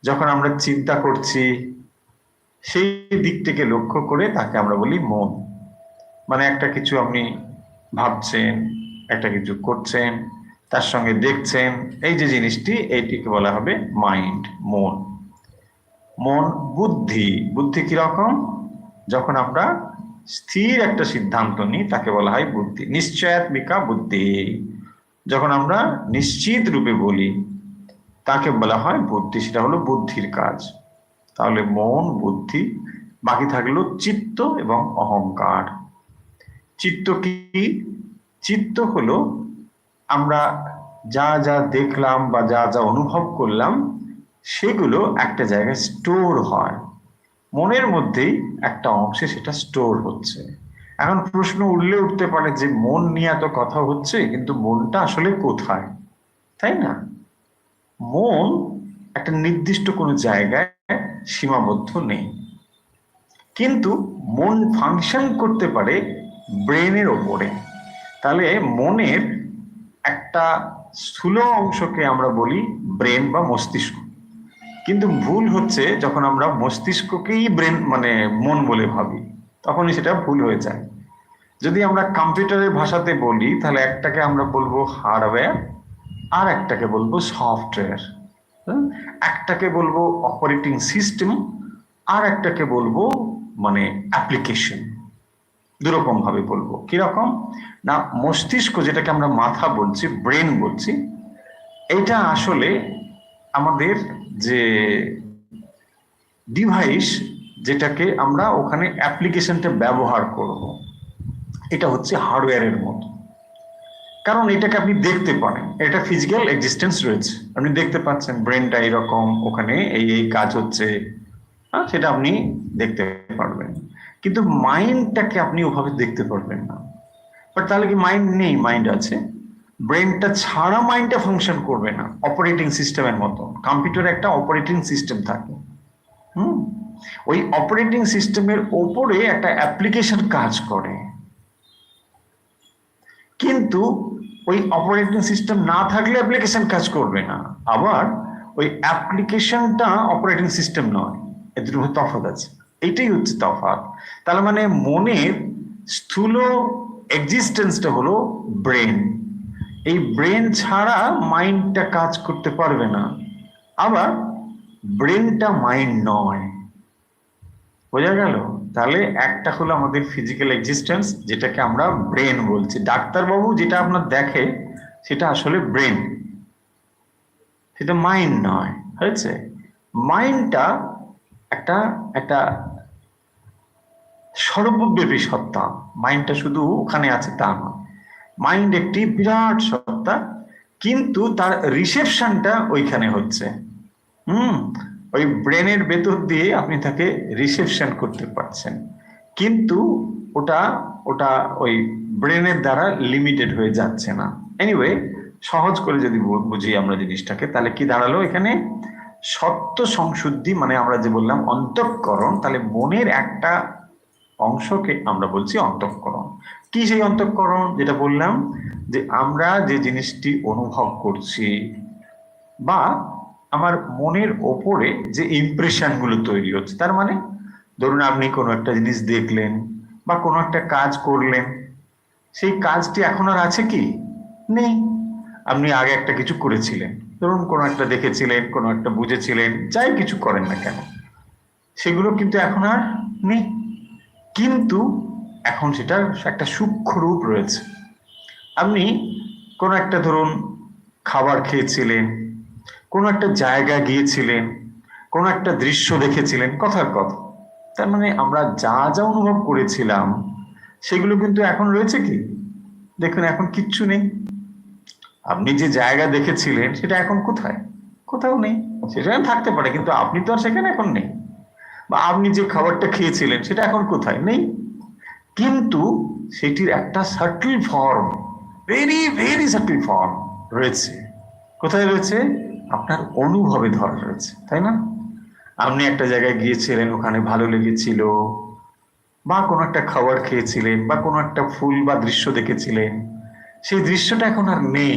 যখন আমরা চিন্তা করছি সেই দিকটিকে লক্ষ্য করে তাকে আমরা বলি মন। মানে একটা কিছু আপনি ভাবছেন, একটা কিছু করছেন, তার সঙ্গে দেখছেন, এই যে জিনিসটি, এইটিকে বলা হবে মাইন্ড, মন। মন, বুদ্ধি, বুদ্ধি কিরকম, যখন আমরা স্থির একটা সিদ্ধান্ত নিই তাকে বলা হয় বুদ্ধি, নিশ্চয়াত্মিকা বুদ্ধি। যখন আমরা নিশ্চিত রূপে বলি তাকে বলা হয় বুদ্ধি, সেটা হলো বুদ্ধির কাজ। তাহলে মন, বুদ্ধি, বাকি থাকলো চিত্ত এবং অহংকার। চিত্ত কি, চিত্ত হলো আমরা যা যা দেখলাম বা যা যা অনুভব করলাম সেগুলো একটা জায়গায় স্টোর হয়, মনের মধ্যেই একটা অংশে সেটা স্টোর হচ্ছে। এখন প্রশ্ন উঠতে পারে যে মন নিয়ে এত কথা হচ্ছে, কিন্তু মনটা আসলে কোথায়, তাই না? মন একটা নির্দিষ্ট কোনো জায়গায় সীমাবদ্ধ নেই, কিন্তু মন ফাংশন করতে পারে ব্রেনের ওপরে। তাহলে মনের একটা স্থূল অংশকে আমরা বলি ব্রেন বা মস্তিষ্ক, কিন্তু ভুল হচ্ছে যখন আমরা মস্তিষ্ককেই ব্রেন মানে মন বলে ভাবি, তখনই সেটা ভুল হয়ে যায়। যদি আমরা কম্পিউটারের ভাষাতে বলি তাহলে একটাকে আমরা বলবো হার্ডওয়্যার, আর একটাকে বলবো সফটওয়্যার। একটাকে বলবো অপারেটিং সিস্টেম, আর একটাকে বলবো মানে অ্যাপ্লিকেশন। দুরকম ভাবে বলবো। কিরকম না, মস্তিষ্ক যেটাকে আমরা মাথা বলছি, ব্রেন বলছি, এটা আসলে আমাদের যে ডিভাইস, যেটাকে আমরা ওখানে অ্যাপ্লিকেশনটা ব্যবহার করব, এটা হচ্ছে হার্ডওয়্যারের মতো। কারণ এটাকে আপনি দেখতে পারেন, এটা ফিজিক্যাল এক্সিস্টেন্স রয়েছে, আপনি দেখতে পাচ্ছেন ব্রেনটা এরকম, ওখানে এই এই কাজ হচ্ছে, সেটা আপনি দেখতে পারবেন। কিন্তু মাইন্ডটাকে আপনি ওভাবে দেখতে পারবেন না। বাট তাহলে কি মাইন্ড নেই? মাইন্ড আছে। ব্রেনটা ছাড়া মাইন্ডটা ফাংশন করবে না, অপারেটিং সিস্টেমের মতো। কম্পিউটারে একটা অপারেটিং সিস্টেম থাকে, ওই অপারেটিং সিস্টেমের ওপরে একটা অ্যাপ্লিকেশন কাজ করে, কিন্তু ওই অপারেটিং সিস্টেম না থাকলে অ্যাপ্লিকেশন কাজ করবে না। আবার ওই অ্যাপ্লিকেশনটা অপারেটিং সিস্টেম নয়, এর দুটোর মধ্যে তফাৎ আছে। এইটাই হচ্ছে তফাৎ। তাহলে মানে মনের স্থূল এক্সিস্টেন্সটা হলো ব্রেন। এই ব্রেন ছাড়া মাইন্ডটা কাজ করতে পারবে না, আবার ব্রেনটা মাইন্ড নয়। বোঝা গেল? তাহলে একটা হলো আমাদের ফিজিক্যাল এক্সিস্টেন্স, যেটাকে আমরা ব্রেন বলছি। ডাক্তারবাবু যেটা আপনার দেখে সেটা আসলে ব্রেন, সেটা মাইন্ড নয়। হয়েছে? মাইন্ডটা একটা একটা সর্বব্যাপী সত্তা। মাইন্ডটা শুধু ওখানে আছে তা নয়, মাইন্ড একটি বিরাট সত্তা, কিন্তু তার রিসেপশনটা ওইখানে হচ্ছে। ওই ব্রেনের ভেতর দিয়ে আপনি তাকে রিসেপশন করতে পারছেন, কিন্তু ওটা ওটা ওই ব্রেনের দ্বারা লিমিটেড হয়ে যাচ্ছে না। এনিওয়ে, সহজ করে যদি বুঝি আমরা জিনিসটাকে, তাহলে কি দাঁড়ালো এখানে? সত্য সংশুদ্ধি মানে আমরা যে বললাম অন্তঃকরণ, তাহলে মনের একটা অংশকে আমরা বলছি অন্তঃকরণ। কি সেই অন্তঃকরণ? যেটা বললাম যে আমরা যে জিনিসটি অনুভব করছি বা আমার মনের ওপরে যে ইমপ্রেশন গুলো তৈরি হচ্ছে, তার মানে ধরুন আপনি কোনো একটা জিনিস দেখলেন বা কোনো একটা কাজ করলেন, সেই কাজটি এখন আর আছে কি? নেই। আপনি আগে একটা কিছু করেছিলেন, ধরুন কোনো একটা দেখেছিলেন, কোনো একটা বুঝেছিলেন, যাই কিছু করেন না কেন, সেগুলো কিন্তু এখন আর নেই। কিন্তু এখন সেটার একটা সূক্ষ্ম রূপ রয়েছে। আপনি কোনো একটা ধরুন খাবার খেয়েছিলেন, কোনো একটা জায়গা গিয়েছিলেন, কোনো একটা দৃশ্য দেখেছিলেন, কথার কথা। তার মানে আমরা যা যা অনুভব করেছিলাম সেগুলো কিন্তু এখন রয়েছে কি? দেখুন এখন কিচ্ছু নেই। আপনি যে জায়গা দেখেছিলেন সেটা এখন কোথায়? কোথাও নেই। সেখানে থাকতে পারে, কিন্তু আপনি তো আর সেখানে এখন নেই। বা আপনি যে খাবারটা খেয়েছিলেন সেটা এখন কোথায়? নেই। কিন্তু সেটির একটা সার্টেল ফর্ম, ভেরি ভেরি সার্টেল ফর্ম রয়েছে। কোথায় রয়েছে? আপনার অনুভবে ধরা রয়েছে, তাই না? আপনি একটা জায়গায় গিয়েছিলেন, ওখানে ভালো লেগেছিল, বা কোনো একটা খাবার খেয়েছিলেন, বা কোনো একটা ফুল বা দৃশ্য দেখেছিলেন, সেই দৃশ্যটা এখন আর নেই।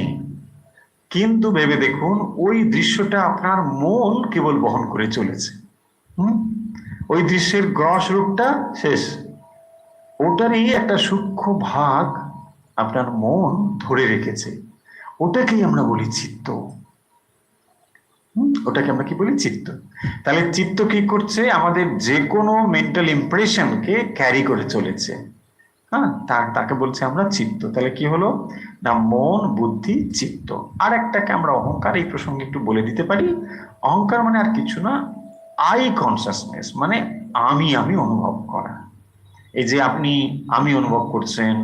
কিন্তু ভেবে দেখুন, ওই দৃশ্যটা আপনার মন কেবল বহন করে চলেছে। ওই দৃশ্যের গ্রস রূপটা শেষ, ওটারই একটা সূক্ষ্ম ভাগ আপনার মন ধরে রেখেছে। ওটাকেই আমরা বলি চিত্ত। ওটাকে আমরা কি বলি? চিত্ত। তাহলে চিত্ত কি করছে? আমাদের যে কোনো মেন্টাল ইমপ্রেশনকে ক্যারি করে চলেছে। হ্যাঁ, তাকে বলছে আমরা চিত্ত। তাহলে কি হলো না? মন, বুদ্ধি, চিত্ত। আর একটাকে আমরা অহংকার, এই প্রসঙ্গে একটু বলে দিতে পারি। অহংকার মানে আর কিছু না, আই কনসাসনেস, মানে আমি আমি অনুভব করা। এই যে আপনি আমি অনুভব করছেন,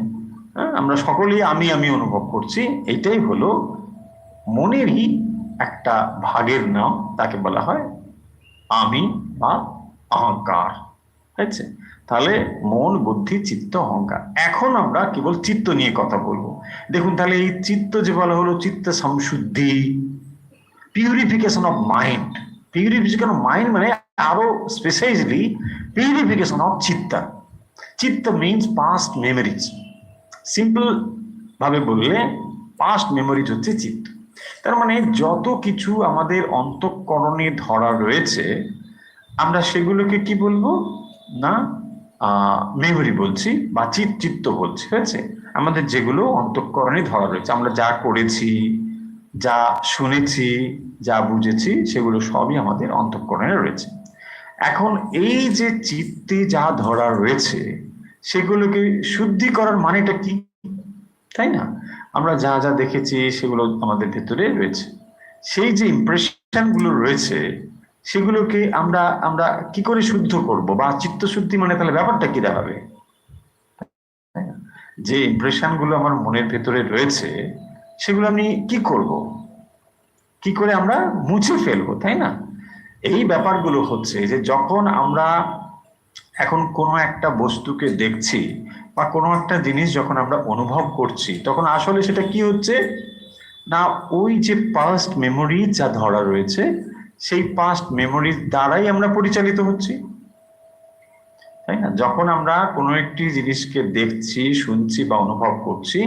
আমরা সকলেই আমি আমি অনুভব করছি, এটাই হলো মনেরই একটা ভাগের নাম, তাকে বলা হয় আমি বা অহংকার। হয়েছে? তাহলে মন, বুদ্ধি, চিত্ত, অহংকার। এখন আমরা কেবল চিত্ত নিয়ে কথা বলবো। দেখুন, তাহলে এই চিত্ত যে বলা হলো চিত্ত সংশুদ্ধি, purification of mind. Purification of mind মানে আরো স্পেশালি পিউরিফিকেশন অফ চিত্তা। চিত্ত মিনস পাস্ট মেমোরিজ। সিম্পল ভাবে বললে পাস্ট মেমোরিজ হচ্ছে চিত্ত। তার মানে যত কিছু আমাদের অন্তঃকরণে ধরা রয়েছে, আমরা সেগুলোকে কি বলবো না মেমোরি বলছি বা চিত্ত বলছি। হয়েছে? আমাদের যেগুলো অন্তঃকরণে ধরা রয়েছে, আমরা যা করেছি, যা শুনেছি, যা বুঝেছি, সেগুলো সবই আমাদের অন্তঃকরণে রয়েছে। এখন এই যে চিত্তে যা ধরা রয়েছে সেগুলোকে শুদ্ধি করার মানেটা কি? তাই না? আমরা যা যা দেখেছি সেগুলো আমাদের ভেতরে রয়েছে। সেই যে ইমপ্রেশন গুলো রয়েছে সেগুলোকে আমরা আমরা কি করে শুদ্ধ করব? বা চিত্ত শুদ্ধি মানে তাহলে ব্যাপারটা কি দাঁড়াবে? যে ইমপ্রেশন গুলো আমার মনের ভেতরে রয়েছে সেগুলো আমি কি করব? কি করে আমরা মুছে ফেলবো, তাই না? এই ব্যাপারগুলো হচ্ছে যে যখন আমরা এখন কোনো একটা বস্তুকে দেখছি বা কোনো একটা জিনিস যখন আমরা অনুভব করছি, তখন আসলে সেটা কি হচ্ছে না, ওই যে পাস্ট মেমোরি যা ধরা রয়েছে সেই পাস্ট মেমোরির দ্বারাই আমরা পরিচালিত হচ্ছি, তাই না? যখন আমরা কোনো একটি জিনিসকে দেখছি, শুনছি বা অনুভব করছি,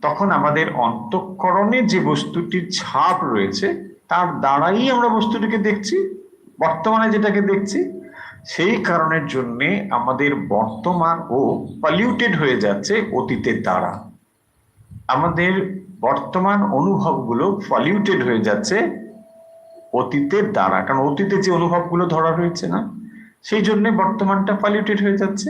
তখন আমাদের অন্তঃকরণে যে বস্তুটির ছাপ রয়েছে তার দ্বারাই আমরা বস্তুটিকে দেখছি, বর্তমানে যেটাকে দেখছি। সেই কারণের জন্য আমাদের বর্তমান ও পলিউটেড হয়ে যাচ্ছে অতীতের দ্বারা। আমাদের বর্তমান অনুভবগুলো পলিউটেড হয়ে যাচ্ছে অতীতের দ্বারা, কারণ অতীতে যে অনুভবগুলো ধরা রয়েছে না, সেই জন্য বর্তমানটা পলিউটেড হয়ে যাচ্ছে।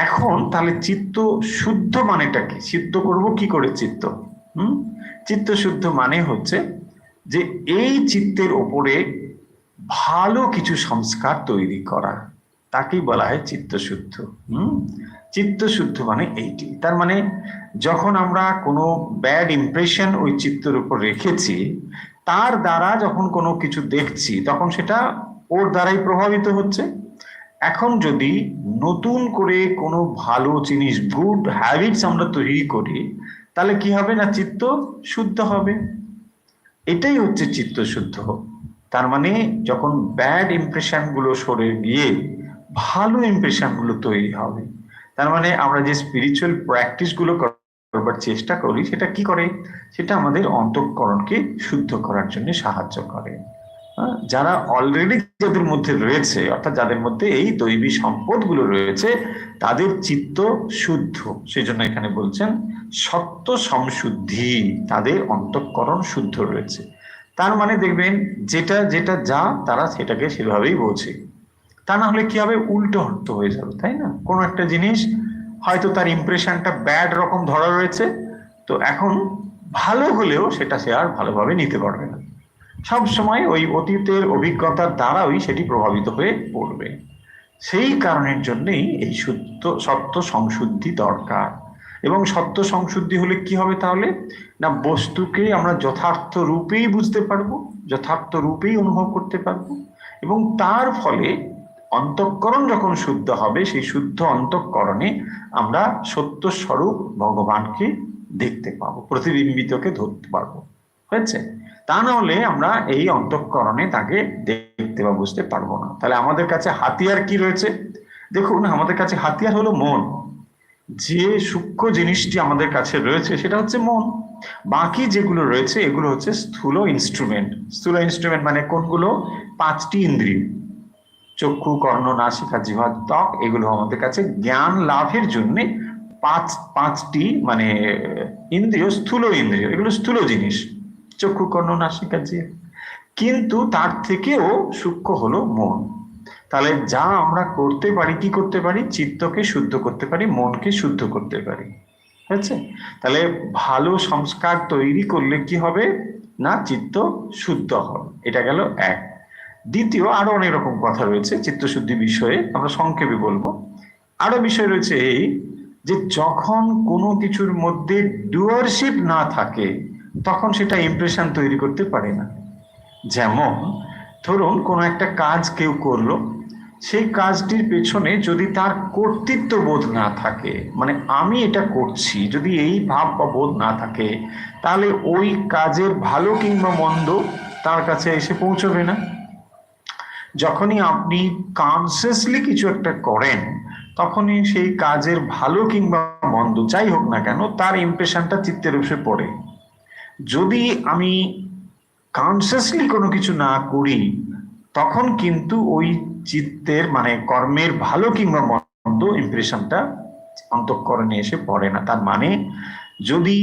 এখন তাহলে চিত্ত শুদ্ধ মানেটা কি? সিদ্ধ করব কি করে চিত্ত? চিত্ত শুদ্ধ মানে হচ্ছে যে এই চিত্তের ওপরে ভালো কিছু সংস্কার তৈরি করা, তাকেই বলা হয় চিত্ত শুদ্ধ। চিত্ত শুদ্ধ মানে এইটি। তার মানে যখন আমরা কোনো ব্যাড ইমপ্রেশন ওই চিত্তের উপর রেখেছি, তার দ্বারা যখন কোনো কিছু দেখছি তখন সেটা ওর দ্বারাই প্রভাবিত হচ্ছে। এখন যদি নতুন করে কোনো ভালো জিনিস, গুড হ্যাবিটস আমরা তৈরি করি, তাহলে কি হবে না, চিত্ত শুদ্ধ হবে। এটাই হচ্ছে চিত্ত শুদ্ধ। তার মানে যখন ব্যাড ইমপ্রেশন গুলো সরে গিয়ে ভালো ইমপ্রেশন গুলো তৈরি হবে, তার মানে আমরা যে স্পিরিচুয়াল প্র্যাকটিস গুলো করবার চেষ্টা করি, সেটা কি করে? সেটা আমাদের অন্তঃকরণকে শুদ্ধ করার জন্য সাহায্য করে। যারা অলরেডি যাদের মধ্যে রয়েছে, অর্থাৎ যাদের মধ্যে এই দৈবী সম্পদ গুলো রয়েছে, তাদের চিত্ত শুদ্ধ। সেই জন্য এখানে বলছেন সত্য সংশুদ্ধি, তাদের অন্তঃকরণ শুদ্ধ রয়েছে। তার মানে দেখবেন যেটা যেটা যা তারা সেটাকে সেভাবেই বোঝে। তা না হলে কি হবে, উল্টো অর্থ হয়ে যাবে, তাই না? কোনো একটা জিনিস হয়তো তার ইমপ্রেশনটা ব্যাড রকম ধরা রয়েছে, তো এখন ভালো হলেও সেটা সে আর ভালোভাবে নিতে পারবে না। সব সময় ওই অতীতের অভিজ্ঞতার দ্বারাই সেটি প্রভাবিত হয়ে পড়বে। সেই কারণের জন্যই এই সত্য সংশুদ্ধি দরকার। এবং সত্য সংশুদ্ধি হলে কি হবে তাহলে না, বস্তুকে আমরা যথার্থ রূপেই বুঝতে পারবো, যথার্থ রূপেই অনুভব করতে পারবো, এবং তার ফলে অন্তঃকরণ যখন শুদ্ধ হবে, সেই শুদ্ধ অন্তঃকরণে আমরা সত্য স্বরূপ ভগবানকে দেখতে পাবো, প্রতিবিম্বিতকে ধরতে পারবো। হয়েছে? তা না হলে আমরা এই অন্তঃকরণে তাকে দেখতে বা বুঝতে পারবো না। তাহলে আমাদের কাছে হাতিয়ার কি রয়েছে? দেখুন, আমাদের কাছে হাতিয়ার হলো মন। যে সূক্ষ্ম জিনিসটি আমাদের কাছে রয়েছে সেটা হচ্ছে মন। বাকি যেগুলো রয়েছে এগুলো হচ্ছে স্থূল ইনস্ট্রুমেন্ট। স্থূল ইনস্ট্রুমেন্ট মানে কোনগুলো? পাঁচটি ইন্দ্রিয়, চক্ষু, কর্ণ, নাসিকা, জিহ্বা, ত্বক। এগুলো আমাদের কাছে জ্ঞান লাভের জন্য পাঁচটি মানে ইন্দ্রিয়, স্থূল ইন্দ্রিয়। এগুলো স্থূল জিনিস, চক্ষু, কর্ণ, নাসিকা, জিহ্বা। কিন্তু তার থেকেও সূক্ষ্ম হলো মন। তাহলে যা আমরা করতে পারি, কি করতে পারি? চিত্তকে শুদ্ধ করতে পারি, মনকে শুদ্ধ করতে পারি। হয়েছে? তাহলে ভালো সংস্কার তৈরি করলে কি হবে না, চিত্ত শুদ্ধ হবে। এটা গেল এক। দ্বিতীয়, আরো অনেক রকম কথা রয়েছে চিত্তশুদ্ধি বিষয়ে, আমরা সংক্ষেপে বলবো। আরো বিষয় রয়েছে এই যে যখন কোনো কিছুর মধ্যে ডুয়ারশিপ না থাকে, তখন সেটা ইমপ্রেশন তৈরি করতে পারে না। যেমন ধরুন কোনো একটা কাজ কেউ করলো, সেই কাজটির পেছনে যদি তার কর্তৃত্ব বোধ না থাকে, মানে আমি এটা করছি, যদি এই ভাব বা বোধ না থাকে, তাহলে ওই কাজের ভালো কিংবা মন্দ তার কাছে এসে পৌঁছবে না। যখনই আপনি কনসিয়াসলি কিছু একটা করেন, তখনই সেই কাজের ভালো কিংবা মন্দ যাই হোক না কেন, তার ইমপ্রেশনটা চিত্তের উপরে পড়ে। যদি আমি কনসিয়াসলি কোনো কিছু না করি, তখন কিন্তু ওই চিত্তের মানে কর্মের ভালো কিংবা মন্দ ইমপ্রেশনটা অন্তঃকরণে এসে পড়ে না। তার মানে যদি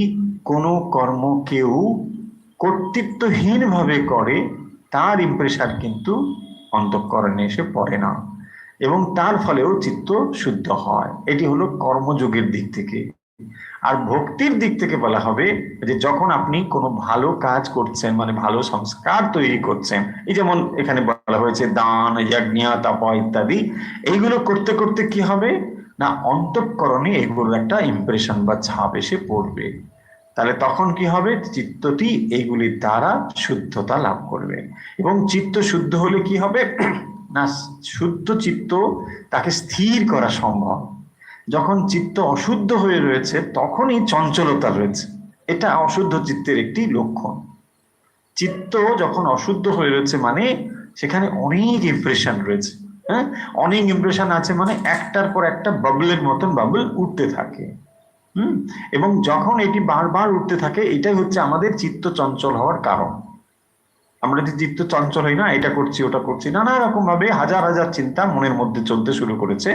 কোনো কর্ম কেউ কর্তৃত্বহীন ভাবে করে, তার ইমপ্রেশন কিন্তু অন্তঃকরণে এসে পড়ে না, এবং তার ফলেও চিত্ত শুদ্ধ হয়। এটি হলো কর্মযোগের দিক থেকে। আর ভক্তির দিক থেকে বলা হবে যে যখন আপনি কোনো ভালো কাজ করছেন, মানে ভালো সংস্কার তৈরি করছেন, এই যেমন এখানে বলা হয়েছে দান, যজ্ঞ, তপ ইত্যাদি, এইগুলো করতে করতে কি হবে না, অন্তঃকরণে এগুলোর একটা ইমপ্রেশন বা ছাপ এসে পড়বে। তাহলে তখন কি হবে, চিত্তটি এইগুলির দ্বারা শুদ্ধতা লাভ করবে। এবং চিত্ত শুদ্ধ হলে কি হবে না, শুদ্ধ চিত্ত তাকে স্থির করা সম্ভব। যখন চিত্ত অশুদ্ধ হয়ে রয়েছে তখনই চঞ্চলতা রয়েছে, এটা অশুদ্ধ চিত্তের একটি লক্ষণ। চিত্ত যখন অশুদ্ধ হয়ে রয়েছে মানে সেখানে অনেক ইমপ্রেশন রয়েছে। হ্যাঁ, অনেক ইমপ্রেশন আছে মানে একটার পর একটা বাবলের মতন বাবল উঠতে থাকে। এবং যখন এটি বারবার উঠতে থাকে, এটাই হচ্ছে আমাদের চিত্ত চঞ্চল হওয়ার কারণ। আমরা যে চিত্ত চঞ্চল হই না, এটা করছি ওটা করছি, নানা রকম ভাবে হাজার হাজার চিন্তা মনের মধ্যে চলতে শুরু করেছে।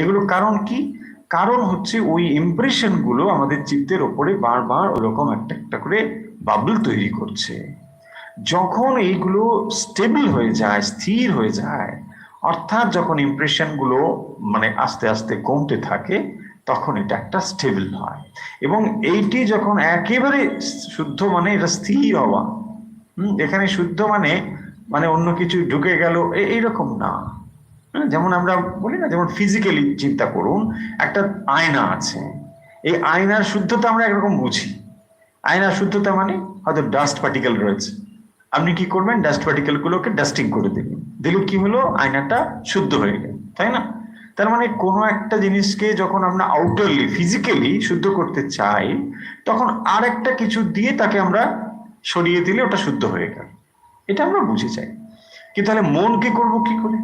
এগুলো কারণ কি? কারণ হচ্ছে ওই ইমপ্রেশন গুলো আমাদের চিত্তের ওপরে বারবার ওরকম একটা একটা করে বাবল তৈরি করছে। যখন এইগুলো স্টেবল হয়ে যায়, স্থির হয়ে যায়, অর্থাৎ যখন ইমপ্রেশন গুলো মানে আস্তে আস্তে কমতে থাকে, তখন এটা একটা স্টেবল হয়। এবং এইটি যখন একেবারে শুদ্ধ, মানে এটা স্থির হওয়া। এখানে শুদ্ধ মানে মানে অন্য কিছু ঢুকে গেল এইরকম না। যেমন আমরা বলি না, যেমন ফিজিক্যালি চিন্তা করুন, একটা আয়না আছে, এই আয়নার শুদ্ধতা আমরা একরকম বুঝি। আয়নার শুদ্ধতা মানে হয়তো ডাস্ট পার্টিকেল রয়েছে, আপনি কি করবেন, ডাস্ট পার্টিকেল গুলোকে ডাস্টিং করে দিলেন, দিলে কি হলো, আয়নাটা শুদ্ধ হয়ে গেল, তাই না? তার মানে কোনো একটা জিনিসকে যখন আমরা আউটারলি ফিজিক্যালি শুদ্ধ করতে চাই, তখন আর একটা কিছু দিয়ে তাকে আমরা সরিয়ে দিলে ওটা শুদ্ধ হয়ে গেল, এটা আমরা বুঝে যাই। কিন্তু তাহলে মনকে করব কি করে?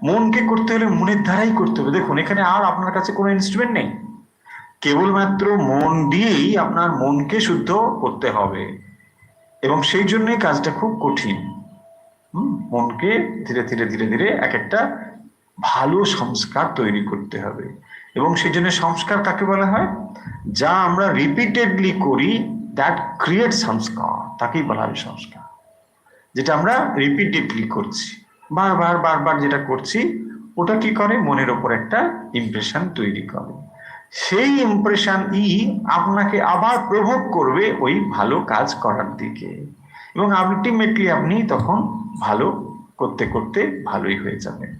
মনকে করতে হলে মনের দ্বারাই করতে হবে। দেখুন, এখানে আর আপনার কাছে কোনো ইনস্ট্রুমেন্ট নেই, কেবলমাত্র মন দিয়েই আপনার মনকে শুদ্ধ করতে হবে। এবং সেই জন্যই কাজটা খুব কঠিন। মনকে ধীরে ধীরে ধীরে ধীরে এক একটা ভালো সংস্কার তৈরি করতে হবে। এবং সেই জন্য সংস্কার কাকে বলা হয়? যা আমরা রিপিটেডলি করি, দ্যাট ক্রিয়েট সংস্কার, তাকেই বলা হয় সংস্কার। যেটা আমরা রিপিটেডলি করছি, বারবার বারবার যেটা করছি, ওটা কি করে, মনের ওপর একটা ইমপ্রেশন তৈরি করে। সেই ইমপ্রেশন আপনাকে আবার প্রভোগ করবে ওই ভালো কাজ করার দিকে, এবং আলটিমেটলি আপনি তখন ভালো করতে করতে ভালোই হয়ে যাবেন।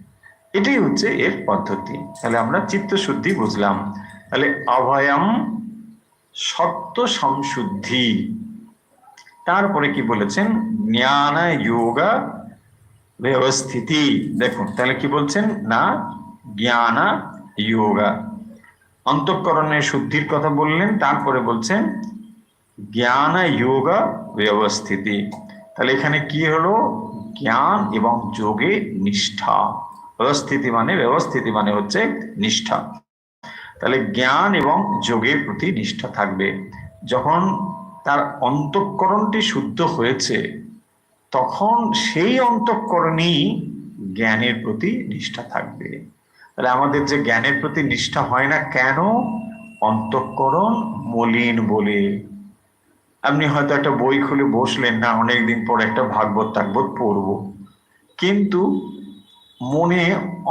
এটাই হচ্ছে এর পদ্ধতি। তাহলে আমরা চিত্তশুদ্ধি বুঝলাম। তাহলে অভয়ম সত্য সংশুদ্ধি, তারপরে কি বলেছেন, জ্ঞান যোগা ব্যবস্থিতি। দেখুন তাহলে কি বলছেন না, জ্ঞান যোগা, অন্তঃকরণের শুদ্ধির কথা বললেন, তারপরে বলছেন জ্ঞান যোগা ব্যবস্থিতি। তাহলে এখানে কি হলো, জ্ঞান এবং যোগে নিষ্ঠা। ব্যবস্থিতি মানে হচ্ছে নিষ্ঠা। তাহলে জ্ঞান এবং যোগের প্রতি নিষ্ঠা থাকবে। যখন তার অন্তঃকরণটি শুদ্ধ হয়েছে, তখন সেই অন্তঃকরণেই জ্ঞানের প্রতি নিষ্ঠা থাকবে। তাহলে আমাদের যে জ্ঞানের প্রতি নিষ্ঠা হয় না কেন? অন্তঃকরণ মলিন বলে। আপনি হয়তো একটা বই খুলে বসলেন না, অনেকদিন পর একটা ভাগবত টাগবত পড়বো, কিন্তু মনে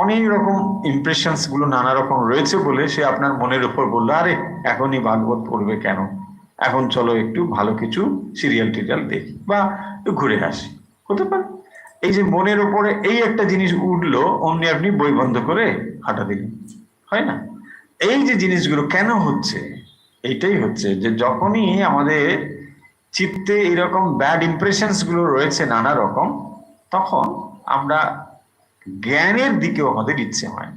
অনেক রকম ইমপ্রেশনস গুলো নানা রকম রয়েছে বলে সে আপনার মনের উপর বললো, আরে এখনই ভাগবত পড়বে কেন, এখন চলো একটু ভালো কিছু সিরিয়াল টিরিয়াল দেখি বা একটু ঘুরে আসি, হতে পারে। এই যে মনের উপরে এই একটা জিনিস উঠলো, অমনি আপনি বই বন্ধ করে হাঁটা দিলেন, হয় না? এই যে জিনিসগুলো কেন হচ্ছে, এইটাই হচ্ছে যে যখনই আমাদের চিত্তে এরকম ব্যাড ইমপ্রেশনস গুলো রয়েছে নানা রকম, তখন আমরা জ্ঞানের দিকেও আমাদের ইচ্ছে হয়,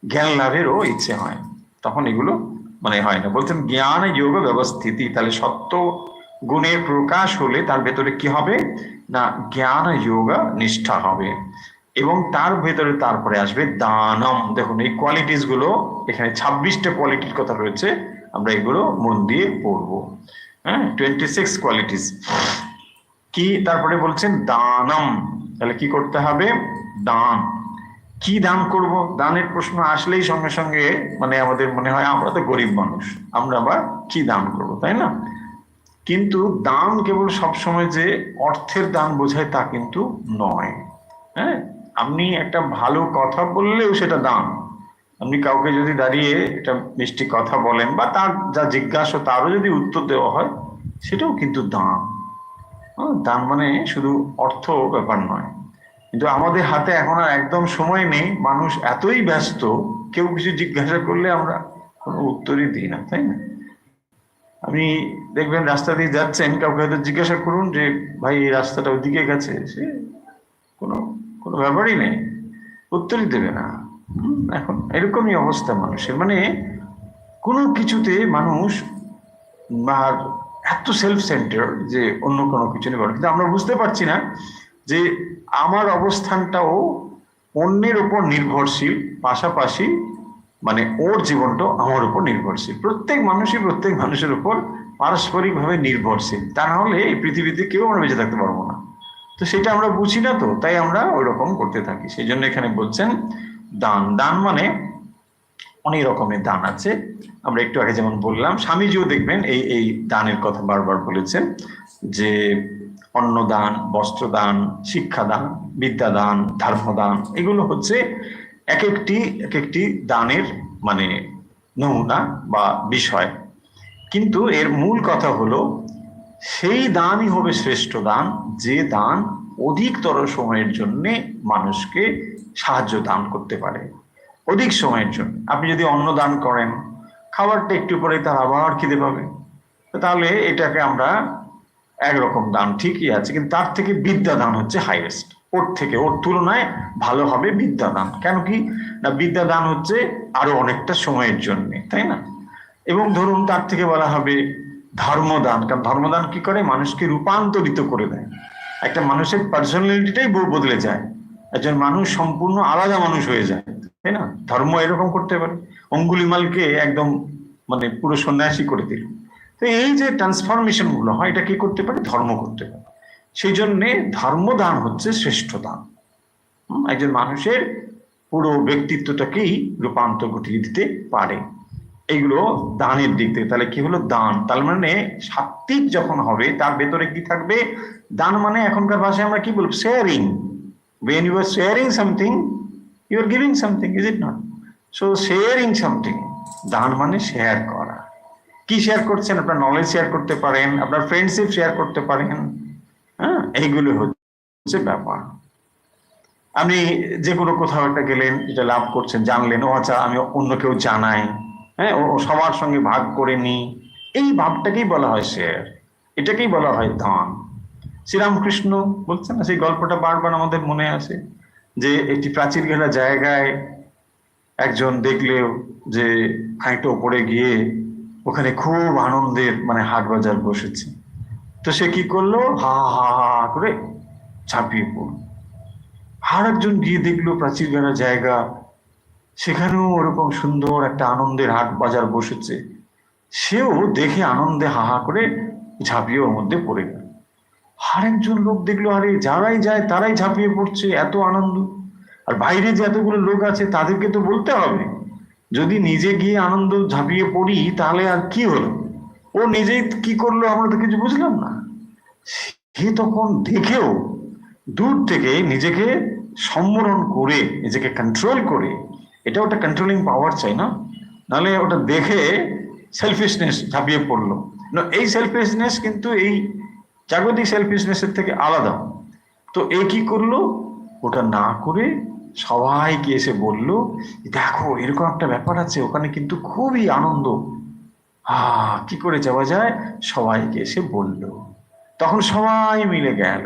জ্ঞান লাভেরও ইচ্ছে হয়, তখন এগুলো মানে হয় না। বলছেন জ্ঞান যোগ ব্যবস্থিতি। তাহলে সত্য গুণের প্রকাশ হলে তার ভেতরে কি হবে না, জ্ঞান যোগ নিষ্ঠা হবে, এবং তার ভেতরে তারপরে আসবে দানম। দেখুন এই কোয়ালিটিস গুলো, এখানে 26টা কোয়ালিটির কথা রয়েছে, আমরা এগুলো মন দিয়ে পড়বো। হ্যাঁ, 26 কোয়ালিটিস কি। তারপরে বলছেন দানম, তাহলে কি করতে হবে, দান। কি দান করব? দানের প্রশ্ন আসলেই সঙ্গে সঙ্গে মানে আমাদের মনে হয় আমরা তো গরিব মানুষ, আমরা আবার কি দান করব, তাই না? কিন্তু দান কেবল সবসময় যে অর্থের দান বোঝায় তা কিন্তু নয়। হ্যাঁ, আপনি একটা ভালো কথা বললেও সেটা দান। আপনি কাউকে যদি দাঁড়িয়ে একটা মিষ্টি কথা বলেন বা তার যা জিজ্ঞাসা তারও যদি উত্তর দেওয়া হয়, সেটাও কিন্তু দান। দান মানে শুধু অর্থ ব্যাপার নয়। কিন্তু আমাদের হাতে এখন আর একদম সময় নেই, মানুষ এতই ব্যস্ত, কেউ কিছু জিজ্ঞাসা করলে আমরা কোনো উত্তরই দিই না, তাই না? আপনি দেখবেন রাস্তা দিয়ে যাচ্ছেন, কাউকে হয়তো জিজ্ঞাসা করুন যে ভাই এই রাস্তাটা ওইদিকে গেছে, সে কোনো কোনো ব্যাপারই নেই, উত্তরই দেবে না। এখন এরকমই অবস্থা মানুষের, মানে কোনো কিছুতে মানুষ আর এত সেলফ সেন্টার যে অন্য কোনো কিছু নেই। কিন্তু আমরা বুঝতে পারছি না যে আমার অবস্থানটাও অন্যের উপর নির্ভরশীল, পাশাপাশি মানে ওর জীবনটাও আমার উপর নির্ভরশীল। প্রত্যেক মানুষই প্রত্যেক মানুষের উপর পারস্পরিক ভাবে নির্ভরশীল, তা না হলে এই পৃথিবীতে কেউ আমরা বেঁচে থাকতে পারবো না। তো সেটা আমরা বুঝি না, তো তাই আমরা ওইরকম করতে থাকি। সেই জন্য এখানে বলছেন দান। দান মানে অনেক রকমের দান আছে। আমরা একটু আগে যেমন বললাম, স্বামীজিও দেখবেন এই এই দানের কথা বারবার বলেছেন, যে অন্নদান, বস্ত্রদান, শিক্ষাদান, বিদ্যাদান, ধর্মদান, এগুলো হচ্ছে এক একটি দানের মানে নমুনা বা বিষয়। কিন্তু এর মূল কথা হলো সেই দানই হবে শ্রেষ্ঠ দান, যে দান অধিকতর সময়ের জন্য মানুষকে সাহায্য দান করতে পারে, অধিক সময়ের জন্য। আপনি যদি অন্ন দান করেন, খাবারটা একটু পরে তার আবার খিদে পাবে, তাহলে এটাকে আমরা একরকম দান ঠিকই আছে, কিন্তু তার থেকে বিদ্যা দান হচ্ছে হাইয়েস্ট। ওর তুলনায় ভালো হবে বিদ্যা দান। কেন কি না, বিদ্যা দান হচ্ছে আরো অনেকটা সময়ের জন্য, তাই না? এবং ধরুন তার থেকে বলা হবে ধর্মদান, কারণ ধর্মদান কি করে, মানুষকে রূপান্তরিত করে দেয়। একটা মানুষের পার্সোনালিটিটাই বদলে যায়, একজন মানুষ সম্পূর্ণ আলাদা মানুষ হয়ে যায়, তাই না? ধর্ম এরকম করতে পারে, অঙ্গুলিমালকে একদম মানে পুরো সন্ন্যাসী করে দিল। তো এই যে ট্রান্সফরমেশন গুলো হয়, এটা কি করতে পারে, ধর্ম করতে পারে। সেই জন্যে ধর্মদান হচ্ছে শ্রেষ্ঠ দান। একজন মানুষের পুরো ব্যক্তিত্বটাকেই রূপান্তর ঘটিয়ে দিতে পারে। এইগুলো দানের দিক থেকে। তাহলে কি হলো দান, তার মানে সাত্বিক যখন হবে তার ভেতরে কি থাকবে, দান মানে এখনকার ভাষায় আমরা কি বলবো, sharing. when you are sharing something, you are giving something, is it not? so sharing something, দান মানে শেয়ার করা। কি শেয়ার করছেন, আপনার নলেজ শেয়ার করতে পারেন, আপনার ফ্রেন্ডশিপ শেয়ার করতে পারেন, হ্যাঁ, এইগুলো হচ্ছে ব্যাপার। আপনি যে কোনো কোথাও একটা গেলেন, যেটা লাভ করছেন, জানলেন, ও আচ্ছা আমি অন্য কেউ জানাই, হ্যাঁ, ও সবার সঙ্গে ভাগ করে নি, এই ভাবটাকেই বলা হয় শেয়ার, এটাকেই বলা হয় দান। শ্রীরামকৃষ্ণ বলছেন না, সেই গল্পটা বারবার আমাদের মনে আসে, যে একটি প্রাচীর ঘেরা জায়গায় একজন দেখলেও যে খানিকটা ওপরে গিয়ে ওখানে খুব আনন্দের মানে হাট বাজার বসেছে। তো সে কি করলো, হা হা হা করে ঝাঁপিয়ে পড়ল। আর একজন গিয়ে দেখলো প্রাচীর ঘেরা জায়গা, সেখানেও ওরকম সুন্দর একটা আনন্দের হাট বাজার বসেছে। সেও দেখে আনন্দে হাহা করে ঝাঁপিয়ে ওর মধ্যে পড়ে গেল। আর একজন লোক দেখলো, আরে যারাই যায় তারাই ঝাঁপিয়ে পড়ছে, এত আনন্দ। আর বাইরে যে এতগুলো লোক আছে তাদেরকে তো বলতে হবে, যদি নিজে গিয়ে আনন্দ ঝাঁপিয়ে পড়ি তাহলে আর কি হলো, ও নিজেই কি করলো আমরা তো কিছু বুঝলাম না। সে তখন দেখেও দূর থেকে নিজেকে সম্বরণ করে, নিজেকে কন্ট্রোল করে, এটা ওটা কন্ট্রোলিং পাওয়ার চাই না, নাহলে ওটা দেখে সেলফিশনেস ঝাঁপিয়ে পড়লো। এই সেলফিশনেস কিন্তু এই জাগতিক সেলফিশনেসের থেকে আলাদা। তো এ কি করলো, ওটা না করে সবাইকে এসে বললো, দেখো এরকম একটা ব্যাপার আছে, ওখানে কিন্তু খুবই আনন্দ, কি করে যাওয়া যায়, সবাইকে এসে বলল। তখন সবাই মিলে গেল।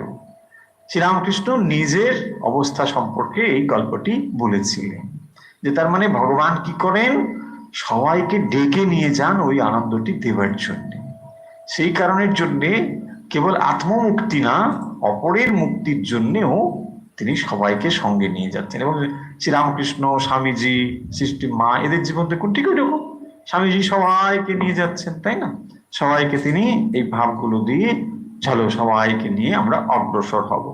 শ্রীরামকৃষ্ণ নিজের অবস্থা সম্পর্কে এই গল্পটি বলেছিলেন, যে তার মানে ভগবান কি করেন, সবাইকে ডেকে নিয়ে যান ওই আনন্দটি দেবার জন্য। সেই কারণের জন্যে কেবল আত্মমুক্তি না, অপরের মুক্তির জন্যেও তিনি সবাইকে সঙ্গে নিয়ে যাচ্ছেন। এবং শ্রীরামকৃষ্ণ, স্বামীজি, সৃষ্টি মা, এদের জীবন দেখুন ঠিক ওই রকম, স্বামীজি সবাইকে নিয়ে যাচ্ছেন, তাই না? সবাইকে তিনি এই ভাবগুলো দিয়ে, চলো সবাইকে নিয়ে আমরা অগ্রসর হব।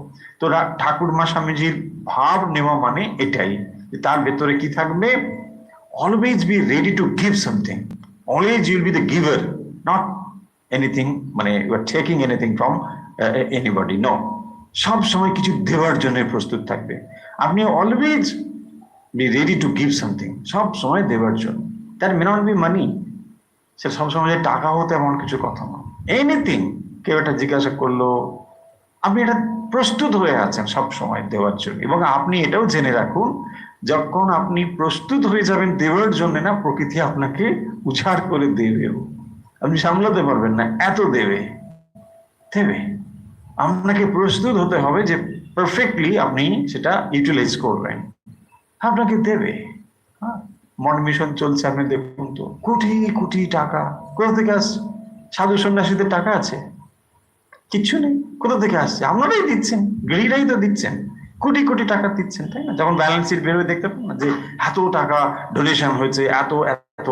তো ঠাকুরমা স্বামীজির ভাব নেওয়া মানে এটাই, যে তার ভেতরে কি থাকবে, always be ready to give something, always you'll be the giver, not anything মানে you are taking anything from anybody, no. সব সময় কিছু দেওয়ার জন্য প্রস্তুত থাকবে আপনি, always be ready to give something, সব সময় দেওয়ার জন্য। That may not be money, সে সবসময় টাকা হতে এমন কিছু কথা না, এনিথিং। কেউ এটা জিজ্ঞাসা করলো, আপনি এটা প্রস্তুত হয়ে আছেন সব সময় দেওয়ার জন্য। এবং আপনি এটাও জেনে রাখুন, যখন আপনি প্রস্তুত হয়ে যাবেন দেওয়ার জন্য, না প্রকৃতি আপনাকে উছাড় করে দেবেও, আপনি সামলাতে পারবেন না, এত দেবে। আপনাকে প্রস্তুত হতে হবে যে পারফেক্টলি আপনি সেটা ইউটিলাইজ করবেন, আপনাকে দেবে। মন মিশন চলছে, আপনি দেখুন তো, কোটি কোটি টাকা কোথা থেকে আসছে? সাধু সন্ন্যাসীদের টাকা আছে? কিচ্ছু নেই। কোথা থেকে আসছে? আপনারাই দিচ্ছেন, গৃহীরাই তো দিচ্ছেন, কোটি কোটি টাকা দিচ্ছেন, তাই না? যখন ব্যালেন্স শিট বেরোয় দেখতে পান না, যে এত টাকা ডোনেশন হয়েছে, এত এত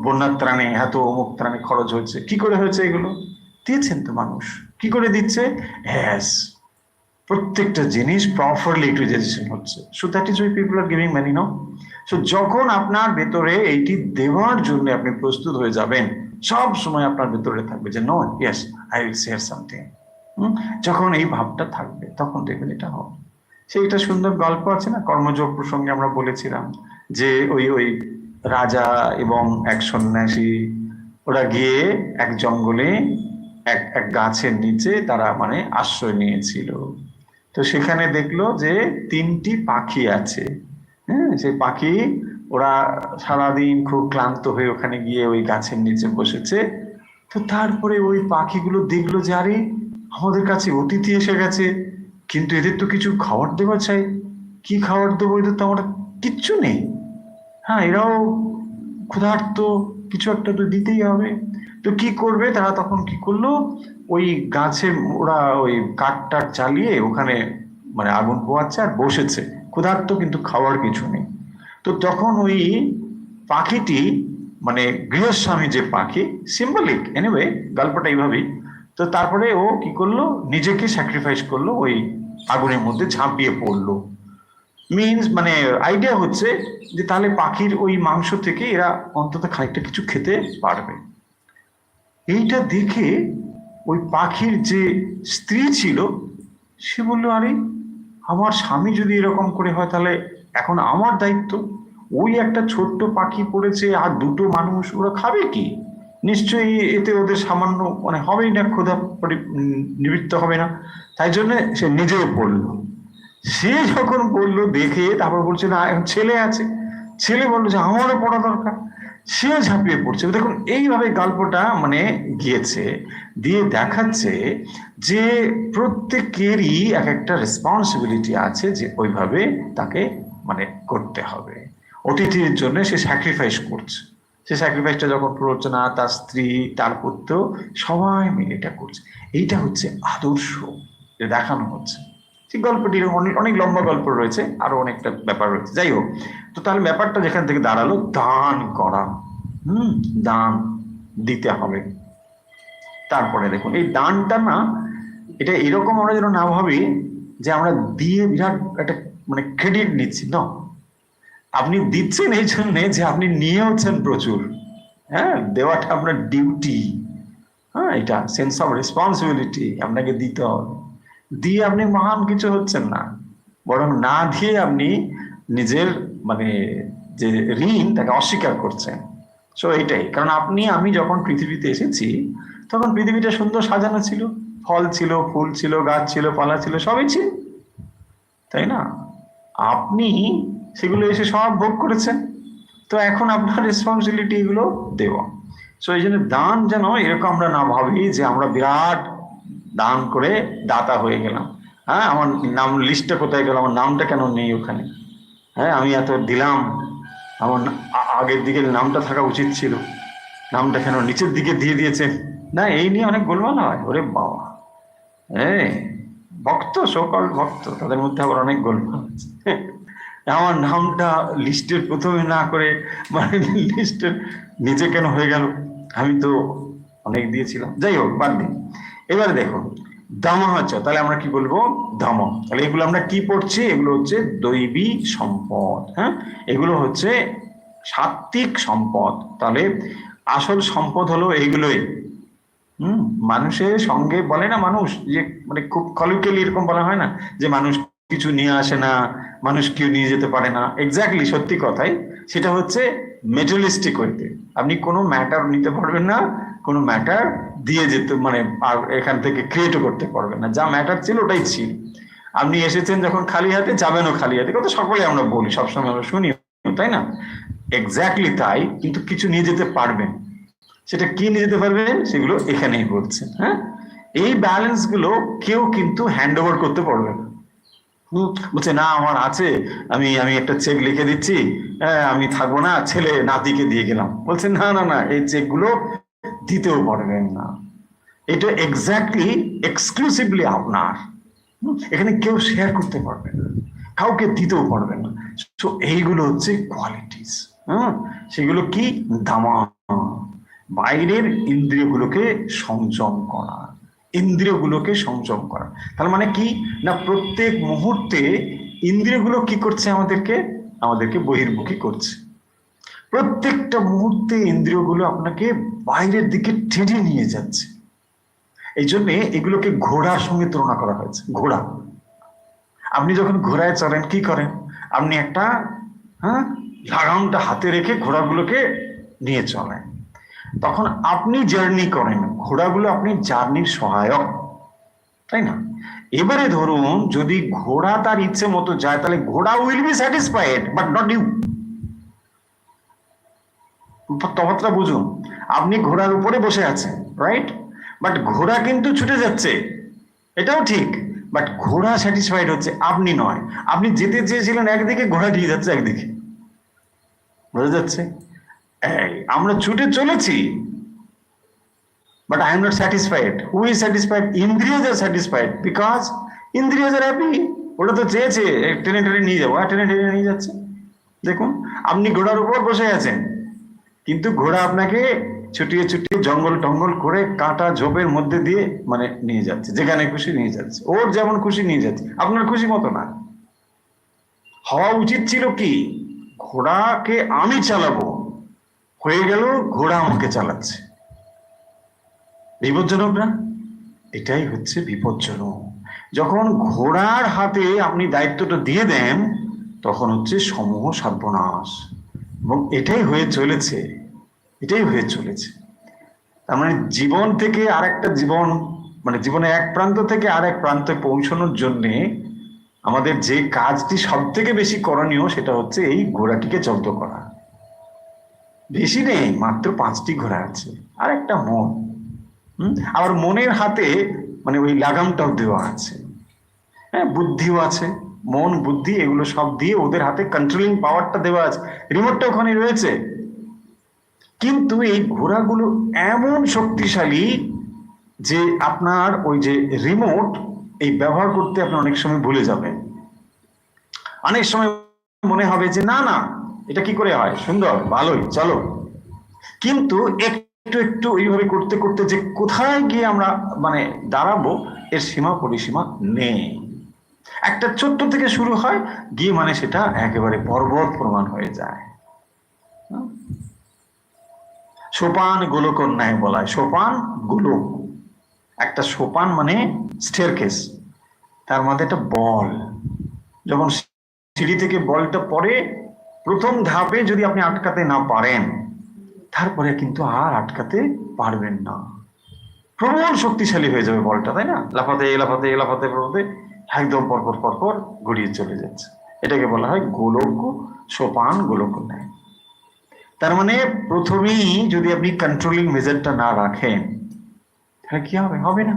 বন্যার ত্রাণে, এত অমুক ত্রাণে খরচ হয়েছে। কি করে হয়েছে? এগুলো দিয়েছেন তো মানুষ। কি করে দিচ্ছে? হ্যাঁ, প্রত্যেকটা জিনিস প্রপারলি ইউটিলাইজেশন হচ্ছে। So that is why people are giving money, no? So যখন আপনার ভেতরে এইটি দেওয়ার জন্য আপনি প্রস্তুত হয়ে যাবেন, সব সময় আপনার ভেতরে থাকবে যে no, yes, I will share something. যখন এই ভাবটা থাকবে তখন দেখবেন এটা হবে। সেইটা সুন্দর গল্প আছে না, কর্মযোগ প্রসঙ্গে আমরা বলেছিলাম যে ওই ওই রাজা এবং এক সন্ন্যাসী ওরা গিয়ে এক জঙ্গলে এক এক গাছের নিচে তারা মানে আশ্রয় নিয়েছিল। তো সেখানে দেখলো যে 3টি পাখি আছে। হ্যাঁ, সেই পাখি ওরা সারাদিন খুব ক্লান্ত হয়ে ওখানে গিয়ে ওই গাছের নিচে বসেছে। তো তারপরে ওই পাখিগুলো দেখলো যে আরে আমাদের কাছে অতিথি এসে গেছে, কিন্তু এদের তো কিছু খাবার দেওয়া চাই। কি খাবার দেবো, এদের তো আমার কিচ্ছু নেই। হ্যাঁ, এরাও ক্ষুধার্ত, কিছু একটা তো দিতেই হবে। তো কি করবে তারা, তখন কি করলো, ওই গাছে ওরা ওই কাঠ টাট জ্বালিয়ে ওখানে মানে আগুন পোয়াচ্ছে আর বসেছে, ক্ষুধার্ত কিন্তু খাওয়ার কিছু নেই। তো তখন ওই পাখিটি মানে গৃহস্বামী যে পাখি, সিম্বলিক এনিওয়ে গল্পটা এইভাবেই। তো তারপরে ও কি করলো, নিজেকে স্যাক্রিফাইস করলো, ওই আগুনের মধ্যে ঝাঁপিয়ে পড়লো। মিনস মানে আইডিয়া হচ্ছে যে তাহলে পাখির ওই মাংস থেকে এরা অন্তত খানিকটা কিছু খেতে পারবে। এইটা দেখে ওই পাখির যে স্ত্রী ছিল সে বললো আরে আমার স্বামী যদি এরকম করে হয় তাহলে এখন আমার দায়িত্ব। ওই একটা ছোট্ট পাখি পড়েছে আর 2টো মানুষ, ওরা খাবে কি? নিশ্চয়ই এতে ওদের সামান্য মানে হবেই না, ক্ষুধা নিবৃত্ত হবে না। তাই জন্য সে নিজেও পড়লো। সে যখন বললো দেখে তারপর বলছে না ছেলে আছে, ছেলে বললো যে আমারও পড়া দরকার, সেও ঝাঁপিয়ে পড়ছে। দেখুন এইভাবে গল্পটা মানে গিয়েছে, দিয়ে দেখাচ্ছে যে প্রত্যেকেরই এক একটা রেসপন্সিবিলিটি আছে যে ওইভাবে তাকে মানে করতে হবে। অতিথির জন্য সে স্যাক্রিফাইস করছে, সে স্যাক্রিফাইসটা যখন করছে না, তার স্ত্রী তার পুত্র সবাই মিলে এটা করছে। এইটা হচ্ছে আদর্শ যে দেখানো হচ্ছে। ঠিক গল্পটির অনেক অনেক লম্বা গল্প রয়েছে, আরো অনেকটা ব্যাপার রয়েছে, যাই হোক। তো তাহলে ব্যাপারটা যেখান থেকে দাঁড়ালো দান করা, দান দিতে হবে। তারপরে দেখুন এই দানটা না, এটা এরকম আমরা যেন না ভাবি যে আমরা দিয়ে বিরাট একটা মানে ক্রেডিট নিচ্ছি না। আপনি দিচ্ছেন এই জন্যে যে আপনি নিয়েওছেন প্রচুর। হ্যাঁ, দেওয়াটা আপনার ডিউটি। হ্যাঁ, এটা সেন্স অফ রেসপন্সিবিলিটি, আপনাকে দিতে হবে। দিয়ে আপনি মহান কিছু হচ্ছেন না, বরং না দিয়ে আপনি নিজের মানে যে ঋণ তাকে অস্বীকার করছেন। সো এইটাই কারণ আপনি আমি যখন পৃথিবীতে এসেছি তখন পৃথিবীটা সুন্দর সাজানো ছিল, ফল ছিল, ফুল ছিল, গাছ ছিল, পালা ছিল, সবই ছিল, তাই না? আপনি সেগুলো এসে সব ভোগ করেছেন। তো এখন আপনার রেসপন্সিবিলিটি এগুলো দেওয়া। সো এই জন্য দান যেন এরকম আমরা না ভাবি যে আমরা বিরাট দান করে দাতা হয়ে গেলাম। হ্যাঁ, আমার নাম লিস্টটা কোথায় গেল, আমার নামটা কেন নেই ওখানে? হ্যাঁ, আমি এত দিলাম, আমার আগের দিকে নামটা থাকা উচিত ছিল, নামটা কেন নিচের দিকে দিয়ে দিয়েছে? না, এই নিয়ে অনেক গোলমাল হয়। ওরে বাবা, ভক্ত, সকল ভক্ত, তাদের মধ্যে আবার অনেক গোলমাল আছে। আমার নামটা লিস্টের প্রথমে না করে মানে লিস্টের নিচে কেন হয়ে গেল? আমি তো অনেক দিয়েছিলাম। যাই হোক, বাদ দিন। এবারে দেখুন দামাহচ, তাহলে আমরা কি বলবো? ধম। তাহলে এগুলো আমরা কি পড়ছি? এগুলো হচ্ছে দৈবী সম্পদ। হ্যাঁ, এগুলো হচ্ছে সাত্ত্বিক সম্পদ। তাহলে আসল সম্পদ হলো এইগুলোই। মানুষের সঙ্গে বলে না, মানুষ যে মানে খুব কলিউক্যালি এরকম বলা হয় না যে মানুষ কিছু নিয়ে আসে না, মানুষ কেউ নিয়ে যেতে পারে না। এক্স্যাক্টলি সত্যি কথাই, সেটা হচ্ছে মেটালিস্টিক হইতে। আপনি কোনো ম্যাটার নিতে পারবেন না, কোনো ম্যাটার দিয়ে যেতে মানে আর এখান থেকে ক্রিয়েটও করতে পারবেন না। যা ম্যাটার ছিল ওটাই ছিল। আপনি এসেছেন যখন খালি হাতে, যাবেনও খালি হাতে, কথা সকলে আমরা বলি, সবসময় আমরা শুনি, তাই না? এক্স্যাক্টলি তাই, কিন্তু কিছু নিয়ে যেতে পারবেন। সেটা কি নিয়ে যেতে পারবেন সেগুলো এখানেই বলছেন। হ্যাঁ, এই ব্যালেন্স গুলো কেউ কিন্তু হ্যান্ড ওভার করতে পারবে না। বলছে না আমার আছে, আমি আমি একটা চেক লিখে দিচ্ছি, হ্যাঁ আমি থাকবো না, ছেলে নাতিকে দিয়ে গেলাম। বলছে না না না, এই চেক গুলো দিতেও পারবেন না, এটা এক্স্যাক্টলি এক্সক্লুসিভলি আপনার। এখানে কেউ শেয়ার করতে পারবে না, কাউকে দিতেও পারবে না। তো এইগুলো হচ্ছে কোয়ালিটিস। সেগুলো কি? দামা, বাইরের ইন্দ্রিয়গুলোকে সংযম করা, ইন্দ্রিয়গুলোকে সংযম করা। তার মানে কি না, প্রত্যেক মুহূর্তে ইন্দ্রিয়গুলো কি করছে, আমাদেরকে বহির্মুখী করছে। প্রত্যেকটা মুহূর্তে ইন্দ্রিয়গুলো আপনাকে বাইরের দিকে টেনে নিয়ে যাচ্ছে। এই জন্য এগুলোকে ঘোড়ার সঙ্গে তুলনা করা হয়েছে। ঘোড়া, আপনি যখন ঘোড়ায় চড়েন কি করেন, আপনি একটা লাগামটা হাতে রেখে ঘোড়াগুলোকে নিয়ে চলেন, তখন আপনি জার্নি করেন, ঘোড়াগুলো আপনি জার্নির সহায়ক, তাই না? এবারে ধরুন যদি ঘোড়া তার ইচ্ছে মতো যায়, তাহলে ঘোড়া will be satisfied but not you. তফাৎটা বুঝুন। আপনি ঘোড়ার উপরে বসে আছেন, রাইট, বাট ঘোড়া কিন্তু ছুটে যাচ্ছে, এটাও ঠিক, বাট ঘোড়া স্যাটিসফাইড হচ্ছে, আপনি নয়। আপনি যেতে চেয়েছিলেন একদিকে, ঘোড়া দিয়ে যাচ্ছে একদিকে, বোঝা যাচ্ছে? আমরা ছুটে চলেছি, but I am not satisfied. Who is satisfied? Indriyas are satisfied because Indriyas are happy. ওটা তো চেয়েছে টেনে টেনে নিয়ে যাবো, টেনে টেনে নিয়ে যাচ্ছে। দেখুন, আপনি ঘোড়ার উপর বসে আছেন, কিন্তু ঘোড়া আপনাকে ছুটিয়ে ছুটিয়ে জঙ্গল টঙ্গল করে কাঁটা ঝোপের মধ্যে দিয়ে মানে নিয়ে যাচ্ছে, যেখানে খুশি নিয়ে যাচ্ছে, ওর যেমন খুশি নিয়ে যাচ্ছে, আপনার খুশি মতো না। হওয়া উচিত ছিল কি, ঘোড়াকে আমি চালাবো, হয়ে গেল ঘোড়া আমাকে চালাচ্ছে। বিপজ্জনক না? এটাই হচ্ছে বিপজ্জনক। যখন ঘোড়ার হাতে আপনি দায়িত্বটা দিয়ে দেন, তখন হচ্ছে সমূহ সর্বনাশ। এবং এটাই হয়ে চলেছে, এটাই হয়ে চলেছে। তার মানে জীবন থেকে আরেকটা জীবন, মানে জীবনের এক প্রান্ত থেকে আরেক প্রান্তে পৌঁছানোর জন্যে আমাদের যে কাজটি সব থেকে বেশি করণীয়, সেটা হচ্ছে এই ঘোড়াটিকে জব্দ করা। বেশি নেই, মাত্র 5টি ঘোড়া আছে, আর একটা মন। আবার মনের হাতে মানে ওই লাগামটাও দেওয়া আছে, হ্যাঁ, বুদ্ধিও আছে, মন বুদ্ধি এগুলো সব দিয়ে ওদের হাতে কন্ট্রোলিং পাওয়ারটা দেওয়া আছে, রিমোটটা ওখানে রয়েছে। কিন্তু এই ঘোড়াগুলো এমন শক্তিশালী যে আপনার ওই যে রিমোট এই ব্যবহার করতে আপনি অনেক সময় ভুলে যাবেন। অনেক সময় মনে হবে যে না না, এটা কি করে হয়, সুন্দর, ভালোই, চলো। কিন্তু একটু একটু ওইভাবে করতে করতে যে কোথায় গিয়ে আমরা মানে দাঁড়াবো, এর সীমা পরিসীমা নেই। একটা ছোট্ট থেকে শুরু হয়, গিয়ে মানে সেটা একেবারে পর্বত প্রমাণ হয়ে যায়। সোপান গোলকের ন্যায় বলা হয়, সোপান গোলক। একটা সোপান মানে স্টেয়ারকেস, তার মধ্যে একটা বল, যখন সিঁড়ি থেকে বলটা পড়ে, প্রথম ধাপে যদি আপনি আটকাতে না পারেন, তারপরে কিন্তু আর আটকাতে পারবেন না, প্রবল শক্তিশালী হয়ে যাবে বলটা, তাই না? লাফাতে লাফাতে লাফাতে লাফাতে একদম পরপর পরপর গড়িয়ে চলে যাচ্ছে। এটাকে বলা হয় গোলক সোপান গোলক ন্যায়। তার মানে প্রথমেই যদি আপনি কন্ট্রোলিং মেজারটা না রাখেন, তাহলে কি হবে? হবে না।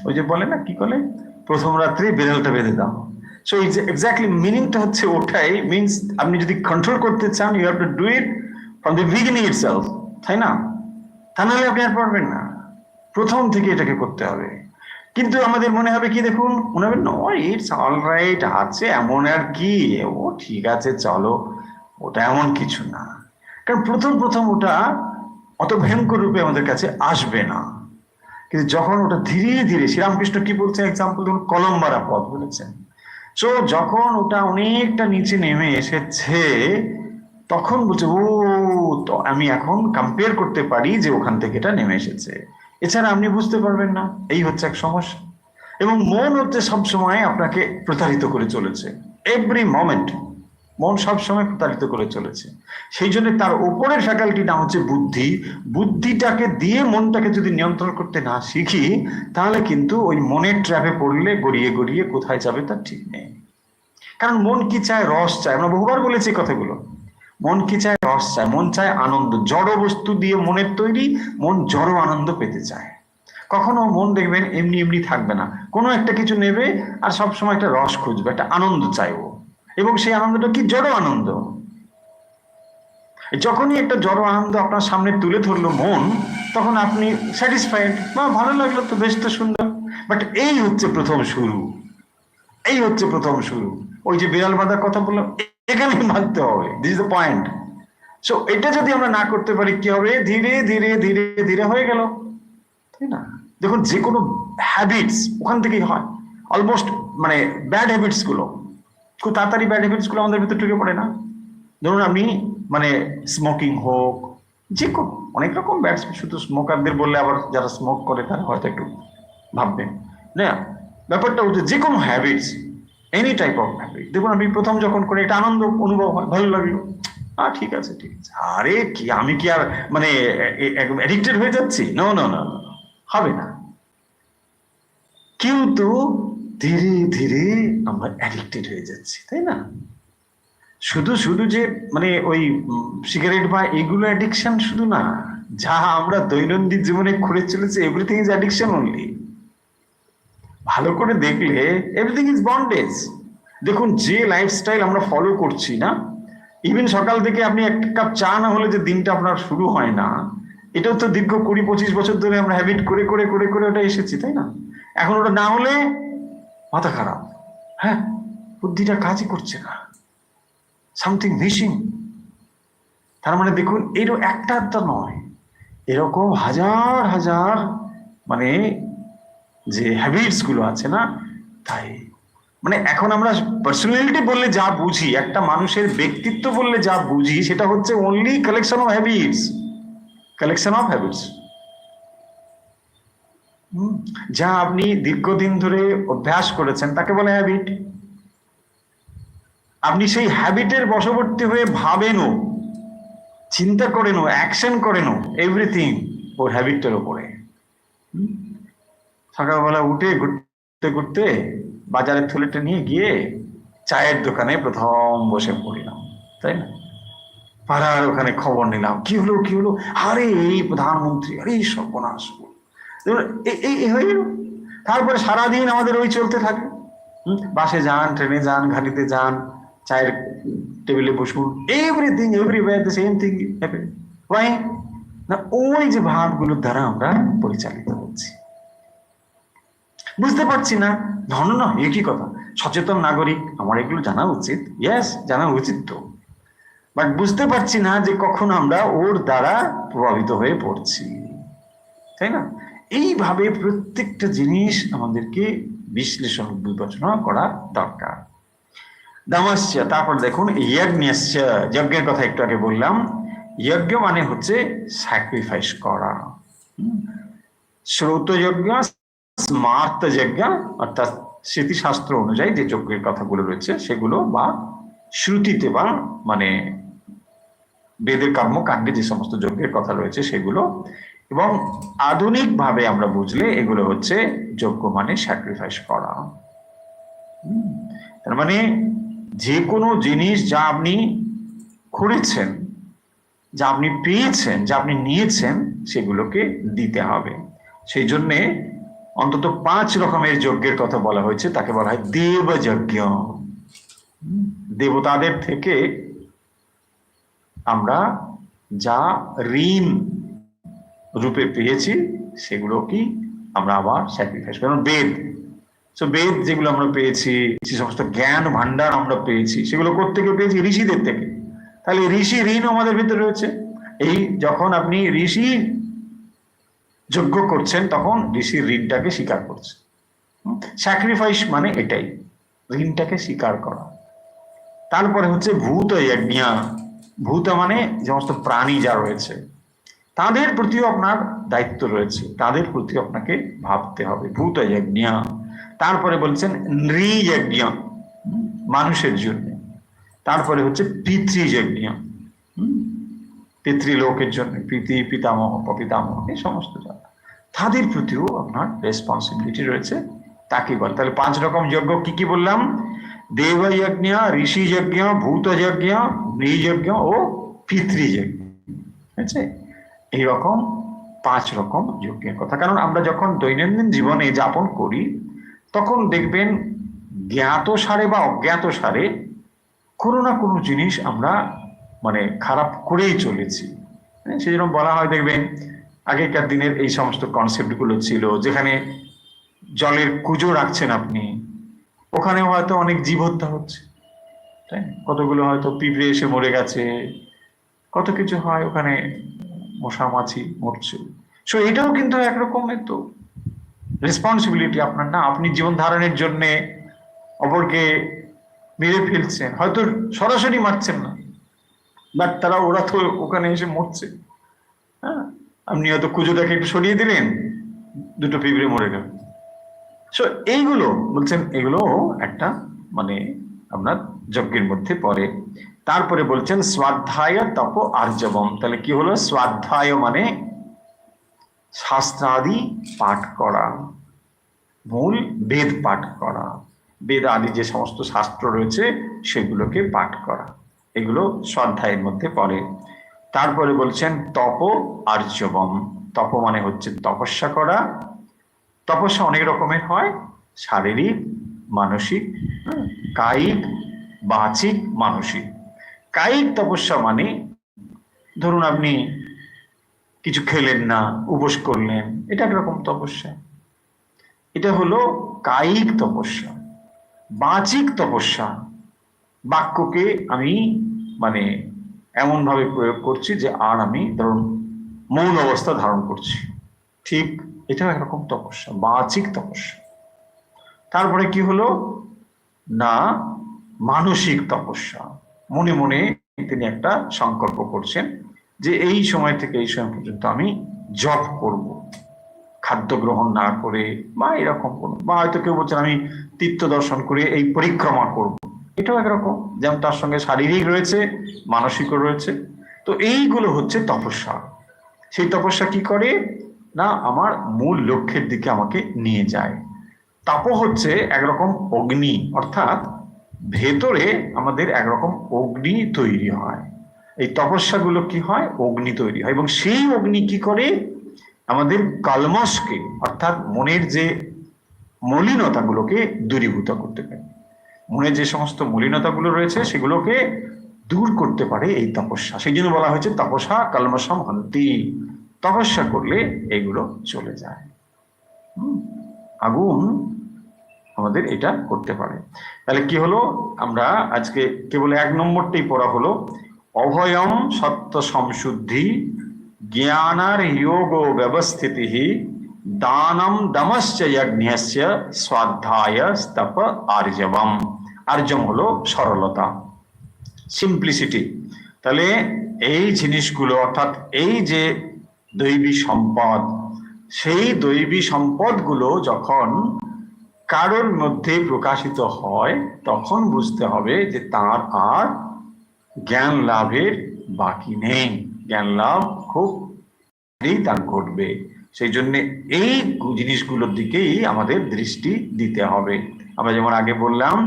ওই যে বলে না, কি বলে, প্রথম রাত্রে বেড়ালটা বেঁধে দাও। সো এক্স্যাক্টলি মিনিংটা হচ্ছে ওটাই। মিনস আপনি যদি কন্ট্রোল করতে চান, you have to do it from the beginning itself, তাই না? তা নাহলে আপনি আর পারবেন না, প্রথম থেকে এটাকে করতে হবে। কিন্তু আমাদের মনে হবে কি, দেখুন, মনে হবে নো, ইটস অল রাইট, আছে এমন আর কি, ও ঠিক আছে চলো, ওটা এমন কিছু না। কারণ প্রথম প্রথম ওটা অত ভয়ঙ্কর রূপে আমাদের কাছে আসবে না। কিন্তু যখন ওটা ধীরে ধীরে, শ্রীরামকৃষ্ণ কি বলছেন, এক্সাম্পল ধরুন কলম্বারা পথ বলেছেন। সো যখন ওটা অনেকটা নিচে নেমে এসেছে, তখন বলছে ও, তো আমি এখন কম্পেয়ার করতে পারি যে ওখান থেকে এটা নেমে এসেছে, এছাড়া আপনি বুঝতে পারবেন না। এই হচ্ছে এক সমস্যা। এবং মন হচ্ছে সবসময় আপনাকে প্রতারিত করে চলেছে, এভরি মোমেন্ট মন সবসময় প্রতারিত করে চলেছে। সেই জন্য তার উপরের ফ্যাকাল্টি নাম হচ্ছে বুদ্ধি। বুদ্ধিটাকে দিয়ে মনটাকে যদি নিয়ন্ত্রণ করতে না শিখি, তাহলে কিন্তু ওই মনের ট্র্যাপে পড়লে গড়িয়ে গড়িয়ে কোথায় যাবে তার ঠিক নেই। কারণ মন কি চায়? রস চায়। আমরা বহুবার বলেছি কথাগুলো। মন কি চায়? রস চায়। মন চায় আনন্দ। জড় বস্তু দিয়ে মনের তৈরি, মন জড় আনন্দ পেতে চায়। কখনো মন দেখবেন এমনি এমনি থাকবে না, কোনো একটা কিছু নেবে আর সবসময় একটা রস খুঁজবে, একটা আনন্দ চাইবো। এবং সেই আনন্দটা কি? জড় আনন্দ। যখনই একটা জড় আনন্দ আপনার সামনে তুলে ধরলো মন, তখন আপনি স্যাটিসফাইড, বা ভালো লাগলো তো, বেশ তো সুন্দর। বাট এই হচ্ছে প্রথম শুরু, এই হচ্ছে প্রথম শুরু। ওই যে বিড়াল বাঁধার কথা বললাম, এখানেই বাঁধতে হবে, this is the point. So এটা যদি আমরা না করতে পারি, কি হবে? ধীরে ধীরে ধীরে ধীরে হয়ে গেল, তাই না? দেখুন যে কোনো হ্যাবিটস ওখান থেকেই হয় অলমোস্ট, মানে ব্যাড হ্যাবিটস গুলো খুব তাড়াতাড়ি ব্যাড হ্যাবিটস গুলো আমাদের ভিতরে ঢুকে পড়ে না? ধরুন আপনি মানে স্মোকিং হোক, যে কোনো অনেক রকম ব্যাড, শুধু স্মোকারদের বললে আবার যারা স্মোক করে তারা হয়তো একটু ভাববেন না। ব্যাপারটা হচ্ছে যে কোনো habits, any type of habit, দেখুন আপনি প্রথম যখন করে একটা আনন্দ অনুভব হয়, ভালো লাগলো, ঠিক আছে ঠিক আছে, আরে কি আমি কি আর মানে অ্যাডিক্টেড হয়ে যাচ্ছি? নো নো নো, হবে না। কিন্তু ধীরে ধীরে আমরা অ্যাডিক্টেড হয়ে যাচ্ছি, তাই না? শুধু শুধু যে মানে ওই সিগারেট বা এগুলো অ্যাডিকশন শুধু না, যা আমরা দৈনন্দিন জীবনে করে চলেছে এভরিথিং ইজ অ্যাডিকশন অনলি। ভালো করে দেখলে এভরিথিং ইজ বন্ডেজ। দেখুন যে লাইফস্টাইল আমরা ফলো করছি না, ইভেন সকাল থেকে আপনি এক কাপ চা না হলে যে দিনটা আপনার শুরু হয় না, এটাও তো দীর্ঘ 20-25 বছর ধরে আমরা হ্যাবিট করে করে করে করে ওটা এসেছি, তাই না? এখন ওটা না হলে মাথা খারাপ, হ্যাঁ, বুদ্ধিটা কাজই করছে না, সামথিং মিসিং। তার মানে দেখুন এরকম একটা নয়, এরকম হাজার হাজার মানে যে হ্যাবিটস গুলো আছে না, তাই মানে এখন আমরা পার্সোনালিটি বললে যা বুঝি, একটা মানুষের ব্যক্তিত্ব বললে যা বুঝি, সেটা হচ্ছে only collection of habits, collection of habits. যা আপনি দীর্ঘদিন ধরে অভ্যাস করেছেন তাকে বলে হ্যাবিট। আপনি সেই হ্যাবিটের বশবর্তী হয়ে ভাবেনও, চিন্তা করেনও, অ্যাকশন করেনও, এভরিথিং ওর হ্যাবিটটার উপরে। সকালবেলা উঠে ঘুরতে ঘুরতে বাজারের থলেটা নিয়ে গিয়ে চায়ের দোকানে প্রথম বসে পড়লাম, তাই না? পাড়ার ওখানে খবর নিলাম, কি হলো কি হলো, আরে এই প্রধানমন্ত্রী, আরে এই সর্বনাশ, এই হয়ে গেল। তারপরে সারাদিন আমাদের ওই চলতে থাকে, বাসে যান, ট্রেনে যান, গাড়িতে যান, চায়ের টেবিলে বসুন, everything everywhere the same thing happen. Why না? ওই যে ভাবগুলোর দ্বারা আমরা পরিচালিত হচ্ছি, বুঝতে পারছি না। ধন্য না, একই কথা, সচেতন নাগরিক, আমার এগুলো জানা উচিত, ইয়েস জানা উচিত তো, বাট বুঝতে পারছি না যে কখন আমরা ওর দ্বারা প্রভাবিত হয়ে পড়ছি, তাই না? এইভাবে প্রত্যেকটা জিনিস আমাদেরকে বিশ্লেষণ বিবেচনা করা দরকার। দামাস্য, তারপর দেখুন যজ্ঞস্য, যজ্ঞের কথা একটু আগে বললাম। যজ্ঞ মানে হচ্ছে স্যাক্রিফাইস করা। শ্রৌত যজ্ঞ, স্মার্ত যজ্ঞ, অর্থাৎ স্মৃতিশাস্ত্র অনুযায়ী যে যজ্ঞের কথাগুলো রয়েছে সেগুলো, বা শ্রুতিতে বা মানে বেদের কর্মকাণ্ডে যে সমস্ত যজ্ঞের কথা রয়েছে সেগুলো। এবং আধুনিক ভাবে আমরা বুঝলে এগুলো হচ্ছে যজ্ঞ মানে স্যাক্রিফাইস করা। তার মানে যে কোনো জিনিস যা আপনি করেছেন, যা আপনি পেয়েছেন, যা আপনি নিয়েছেন, সেগুলোকে দিতে হবে। সেই জন্যে অন্তত 5 রকমের যজ্ঞের কথা বলা হয়েছে, তাকে বলা হয় দেবযজ্ঞ। দেবতাদের থেকে আমরা যা ঋণ রূপে পেয়েছি সেগুলো কি আমরা আবার স্যাক্রিফাইস করি। বেদ, বেদ যেগুলো আমরা পেয়েছি, যে সমস্ত জ্ঞান ভান্ডার আমরা পেয়েছি, সেগুলো কোত্থেকে পেয়েছি? ঋষিদের থেকে। তাহলে ঋষি ঋণ আমাদের ভিতরে রয়েছে। এই যখন আপনি ঋষি যজ্ঞ করছেন তখন ঋষির ঋণটাকে স্বীকার করছেন। স্যাক্রিফাইস মানে এটাই, ঋণটাকে স্বীকার করা। তারপরে হচ্ছে ভূত যজ্ঞ। ভূত মানে সমস্ত প্রাণী যা রয়েছে তাদের প্রতিও আপনার দায়িত্ব রয়েছে, তাদের প্রতি আপনাকে ভাবতে হবে, ভূত যজ্ঞ। তারপরে বলছেন নৃযজ্ঞ, মানুষের জন্য। তারপরে হচ্ছে পিতৃযজ্ঞ, পিতৃলোকের জন্য, পিতামহ, পিতামহ, এই সমস্ত জায়গা, তাদের প্রতিও আপনার রেসপন্সিবিলিটি রয়েছে, তাকে বলে। তাহলে 5 রকম যজ্ঞ কি কি বললাম? দেবযজ্ঞ, ঋষিযজ্ঞ, ভূতযজ্ঞ, নৃযজ্ঞ ও পিতৃযজ্ঞ। ঠিক আছে? এইরকম 5 রকম যজ্ঞের কথা। কারণ আমরা যখন দৈনন্দিন জীবনে যাপন করি তখন দেখবেন জ্ঞাত সারে বা অজ্ঞাত সারে কোনো না কোনো জিনিস আমরা মানে খারাপ করেই চলেছি। সেই জন্য বলা হয়, দেখবেন আগেকার দিনের এই সমস্ত কনসেপ্ট গুলো ছিল, যেখানে জলের কুজো রাখছেন আপনি, ওখানে হয়তো অনেক জীব হত্যা হচ্ছে, তাই কতগুলো হয়তো পিঁপড়ে এসে মরে গেছে, কত কিছু হয় ওখানে, মশা মাছি মরছে। সো এটাও কিন্তু একরকমের তো রেসপন্সিবিলিটি আপনার না। আপনি জীবন ধারণের জন্য অপরকে মেরে ফেলছেন, হয়তো সরাসরি মারছেন না, বাট ওরা তো ওখানে এসে মরছে। হ্যাঁ, আপনি হয়তো কুজোটাকে একটু সরিয়ে দিলেন, দুটো পিঁপড়ে মরে গেল। সো এইগুলো বলছেন, এগুলো একটা মানে আপনার যজ্ঞের মধ্যে পড়ে। তারপরে বলছেন স্বাধ্যায় তপ আর্জবম। তাহলে কি হলো? স্বাধ্যায় মানে শাস্ত্রাদি পাঠ করা, মূল বেদ পাঠ করা, বেদ আদি যে সমস্ত শাস্ত্র রয়েছে সেগুলোকে পাঠ করা, এগুলো স্বাধ্যায়ের মধ্যে পড়ে। তারপরে বলছেন তপ আর্জবম। তপ মানে হচ্ছে তপস্যা করা। তপস্যা অনেক রকমের হয়, শারীরিক, মানসিক, কায়িক, বাচিক, মানসিক। কায়িক তপস্যা মানে ধরুন আপনি কিছু খেলেন না, উপোস করলেন, এটা একরকম তপস্যা, এটা হলো কায়িক তপস্যা। বাচিক তপস্যা, বাক্যকে আমি মানে এমন ভাবে প্রয়োগ করছি যে আর আমি ধরুন মৌন অবস্থা ধারণ করছি, ঠিক, এটাও একরকম তপস্যা, বাচিক তপস্যা। তারপরে কি হলো না মানসিক তপস্যা, মনে মনে তিনি একটা সংকল্প করছেন যে এই সময় থেকে এই সময় পর্যন্ত আমি জপ করব, খাদ্য গ্রহণ না করে, বা এরকম কোনো, বা হয়তো কেউ বলছেন আমি তীর্থ দর্শন করে এই পরিক্রমা করব, এটাও একরকম, যেমন তার সঙ্গে শারীরিক রয়েছে, মানসিকও রয়েছে। তো এইগুলো হচ্ছে তপস্যা। সেই তপস্যা কি করে না আমার মূল লক্ষ্যের দিকে আমাকে নিয়ে যায়। তাপ হচ্ছে একরকম অগ্নি, অর্থাৎ ভেতরে আমাদের একরকম অগ্নি তৈরি হয়। এই তপস্যাগুলো কি হয়? অগ্নি তৈরি হয়, এবং সেই অগ্নি কি করে আমাদের কলমশকে, অর্থাৎ মনের যে মলিনতাগুলোকে দূরীভূত করতে পারে। মনে যে সমস্ত মলিনতাগুলো রয়েছে সেগুলোকে দূর করতে পারে এই তপস্যা। সেই জন্য বলা হয়েছে তপস্যা কলমশম হন্তি, তপস্যা করলে এগুলো চলে যায়। আগুন আমাদের এটা করতে পারে। তাহলে কি হলো, আমরা আজকে কেবল 1 নম্বরটাই পড়া হলো, অভয়ম সত্য সংশুদ্ধি জ্ঞানার যোগ ব্যবস্থিতি দানম দমশ্চ যজ্ঞস্য স্বাধ্যায় তপ আর্জবম। আর্জম হলো সরলতা, সিম্পলিসিটি। তাহলে এই জিনিসগুলো, অর্থাৎ এই যে দৈবী সম্পদ, সেই দৈবী সম্পদগুলো যখন কারোর মধ্যে প্রকাশিত হয় তখন বুঝতে হবে যে তার আর জ্ঞান লাভের বাকি নেই, জ্ঞান লাভ খুব তার ঘটবে। সেই জন্য এই জিনিসগুলোর দিকেই আমাদের দৃষ্টি দিতে হবে। আমরা যেমন আগে বললাম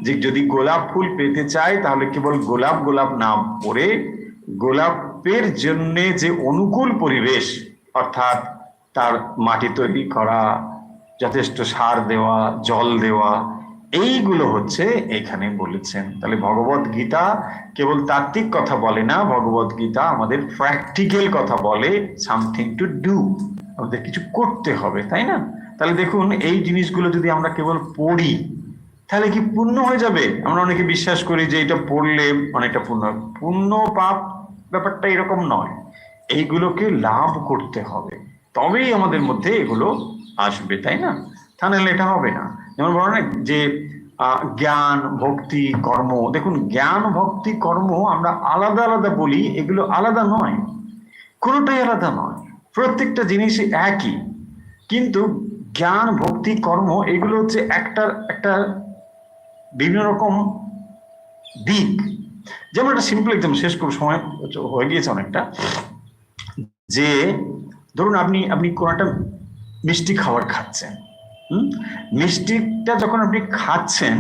যে যদি গোলাপ ফুল পেতে চাই তাহলে কেবল গোলাপ গোলাপ না পড়ে গোলাপের জন্য যে অনুকূল পরিবেশ, অর্থাৎ তার মাটি তৈরি করা, যথেষ্ট সার দেওয়া, জল দেওয়া, এইগুলো হচ্ছে এখানে বলেছেন। তাহলে ভগবত গীতা কেবল তাত্ত্বিক কথা বলে না, ভগবত গীতা আমাদের প্র্যাকটিক্যাল কথা বলে, সামথিং টু ডু, আমাদের কিছু করতে হবে, তাই না? তাহলে দেখুন এই জিনিসগুলো যদি আমরা কেবল পড়ি তাহলে কি পুণ্য হয়ে যাবে? আমরা অনেকে বিশ্বাস করি যে এটা পড়লে অনেকটা পুণ্য পাপ, ব্যাপারটা এরকম নয়। এইগুলোকে লাভ করতে হবে, তবেই আমাদের মধ্যে এগুলো আসবে, তাই না? তা নাহলে এটা হবে না। যেমন বলেন যে জ্ঞান ভক্তি কর্ম, দেখুন জ্ঞান ভক্তি কর্ম আমরা আলাদা আলাদা বলি, এগুলো আলাদা নয়, কোনোটাই আলাদা নয়, প্রত্যেকটা জিনিসই একই। কিন্তু জ্ঞান ভক্তি কর্ম এগুলো হচ্ছে একটা বিভিন্ন রকম দিক। যেমন একটা সিম্পল একদম শেষ করব, সময় হয়ে গিয়েছে অনেকটা, যে ধরুন আপনি কোন একটা মিষ্টি খাবার খাচ্ছেন, মিষ্টিটা যখন আপনি খাচ্ছেন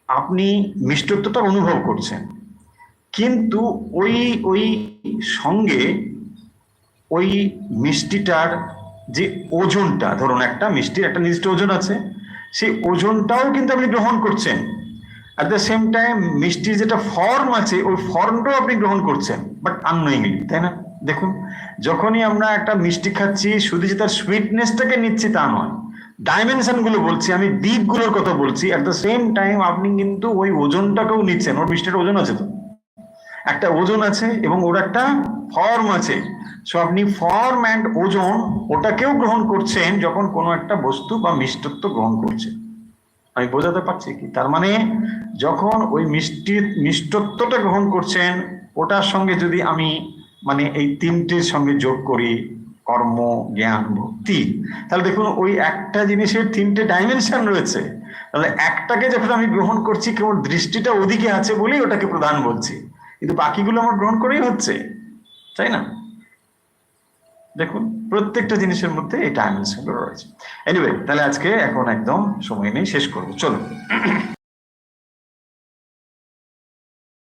আপনি মিষ্টত্বটা অনুভব করছেন, কিন্তু ওই সঙ্গে ওই মিষ্টিটার যে ওজনটা, ধরুন একটা মিষ্টির একটা নির্দিষ্ট ওজন আছে, সেই ওজনটাও কিন্তু আপনি গ্রহণ করছেন। অ্যাট দ্য সেম টাইম মিষ্টির যেটা ফর্ম আছে ওই ফর্মটাও আপনি গ্রহণ করছেন, বাট আননোয়িংলি, তাই না? দেখুন যখনই আমরা একটা মিষ্টি খাচ্ছি শুধু যে তার সুইটনেসটাকে নিচ্ছি তা নয়, ডাইমেনশন গুলো বলছি, আমি দিকগুলোর কথা বলছি। অ্যাট দ্য সেম টাইম আপনি কিন্তু ওই ওজনটাকেও নিচ্ছেন, ওর মিষ্টির ওজন আছে তো। একটা ওজন আছে এবং ওর একটা ফর্ম আছে। সো আপনি ফর্ম অ্যান্ড ওজন ওটাকেও গ্রহণ করছেন যখন কোনো একটা বস্তু বা মিষ্টত্ব গ্রহণ করছেন। আমি বোঝাতে পারছি কি? তার মানে যখন ওই মিষ্টত্বটা গ্রহণ করছেন, ওটার সঙ্গে যদি আমি মানে এই তিনটির সঙ্গে যোগ করি, কর্ম, জ্ঞান, ভক্তি, তাহলে দেখুন ওই একটা জিনিসের তিনটে ডাইমেনশন রয়েছে। তাহলে একটাকে যখন আমি গ্রহণ করছি, কেবল দৃষ্টিটা ওদিকে আছে বলেই ওটাকে প্রধান বলছি, কিন্তু বাকিগুলো আমার গ্রহণ করেই হচ্ছে, তাই না? দেখুন প্রত্যেকটা জিনিসের মধ্যে এই ডাইমেনশন রয়েছে। এনিওয়ে, তাহলে আজকে এখন একদম সময় নেই, শেষ করবো, চলো।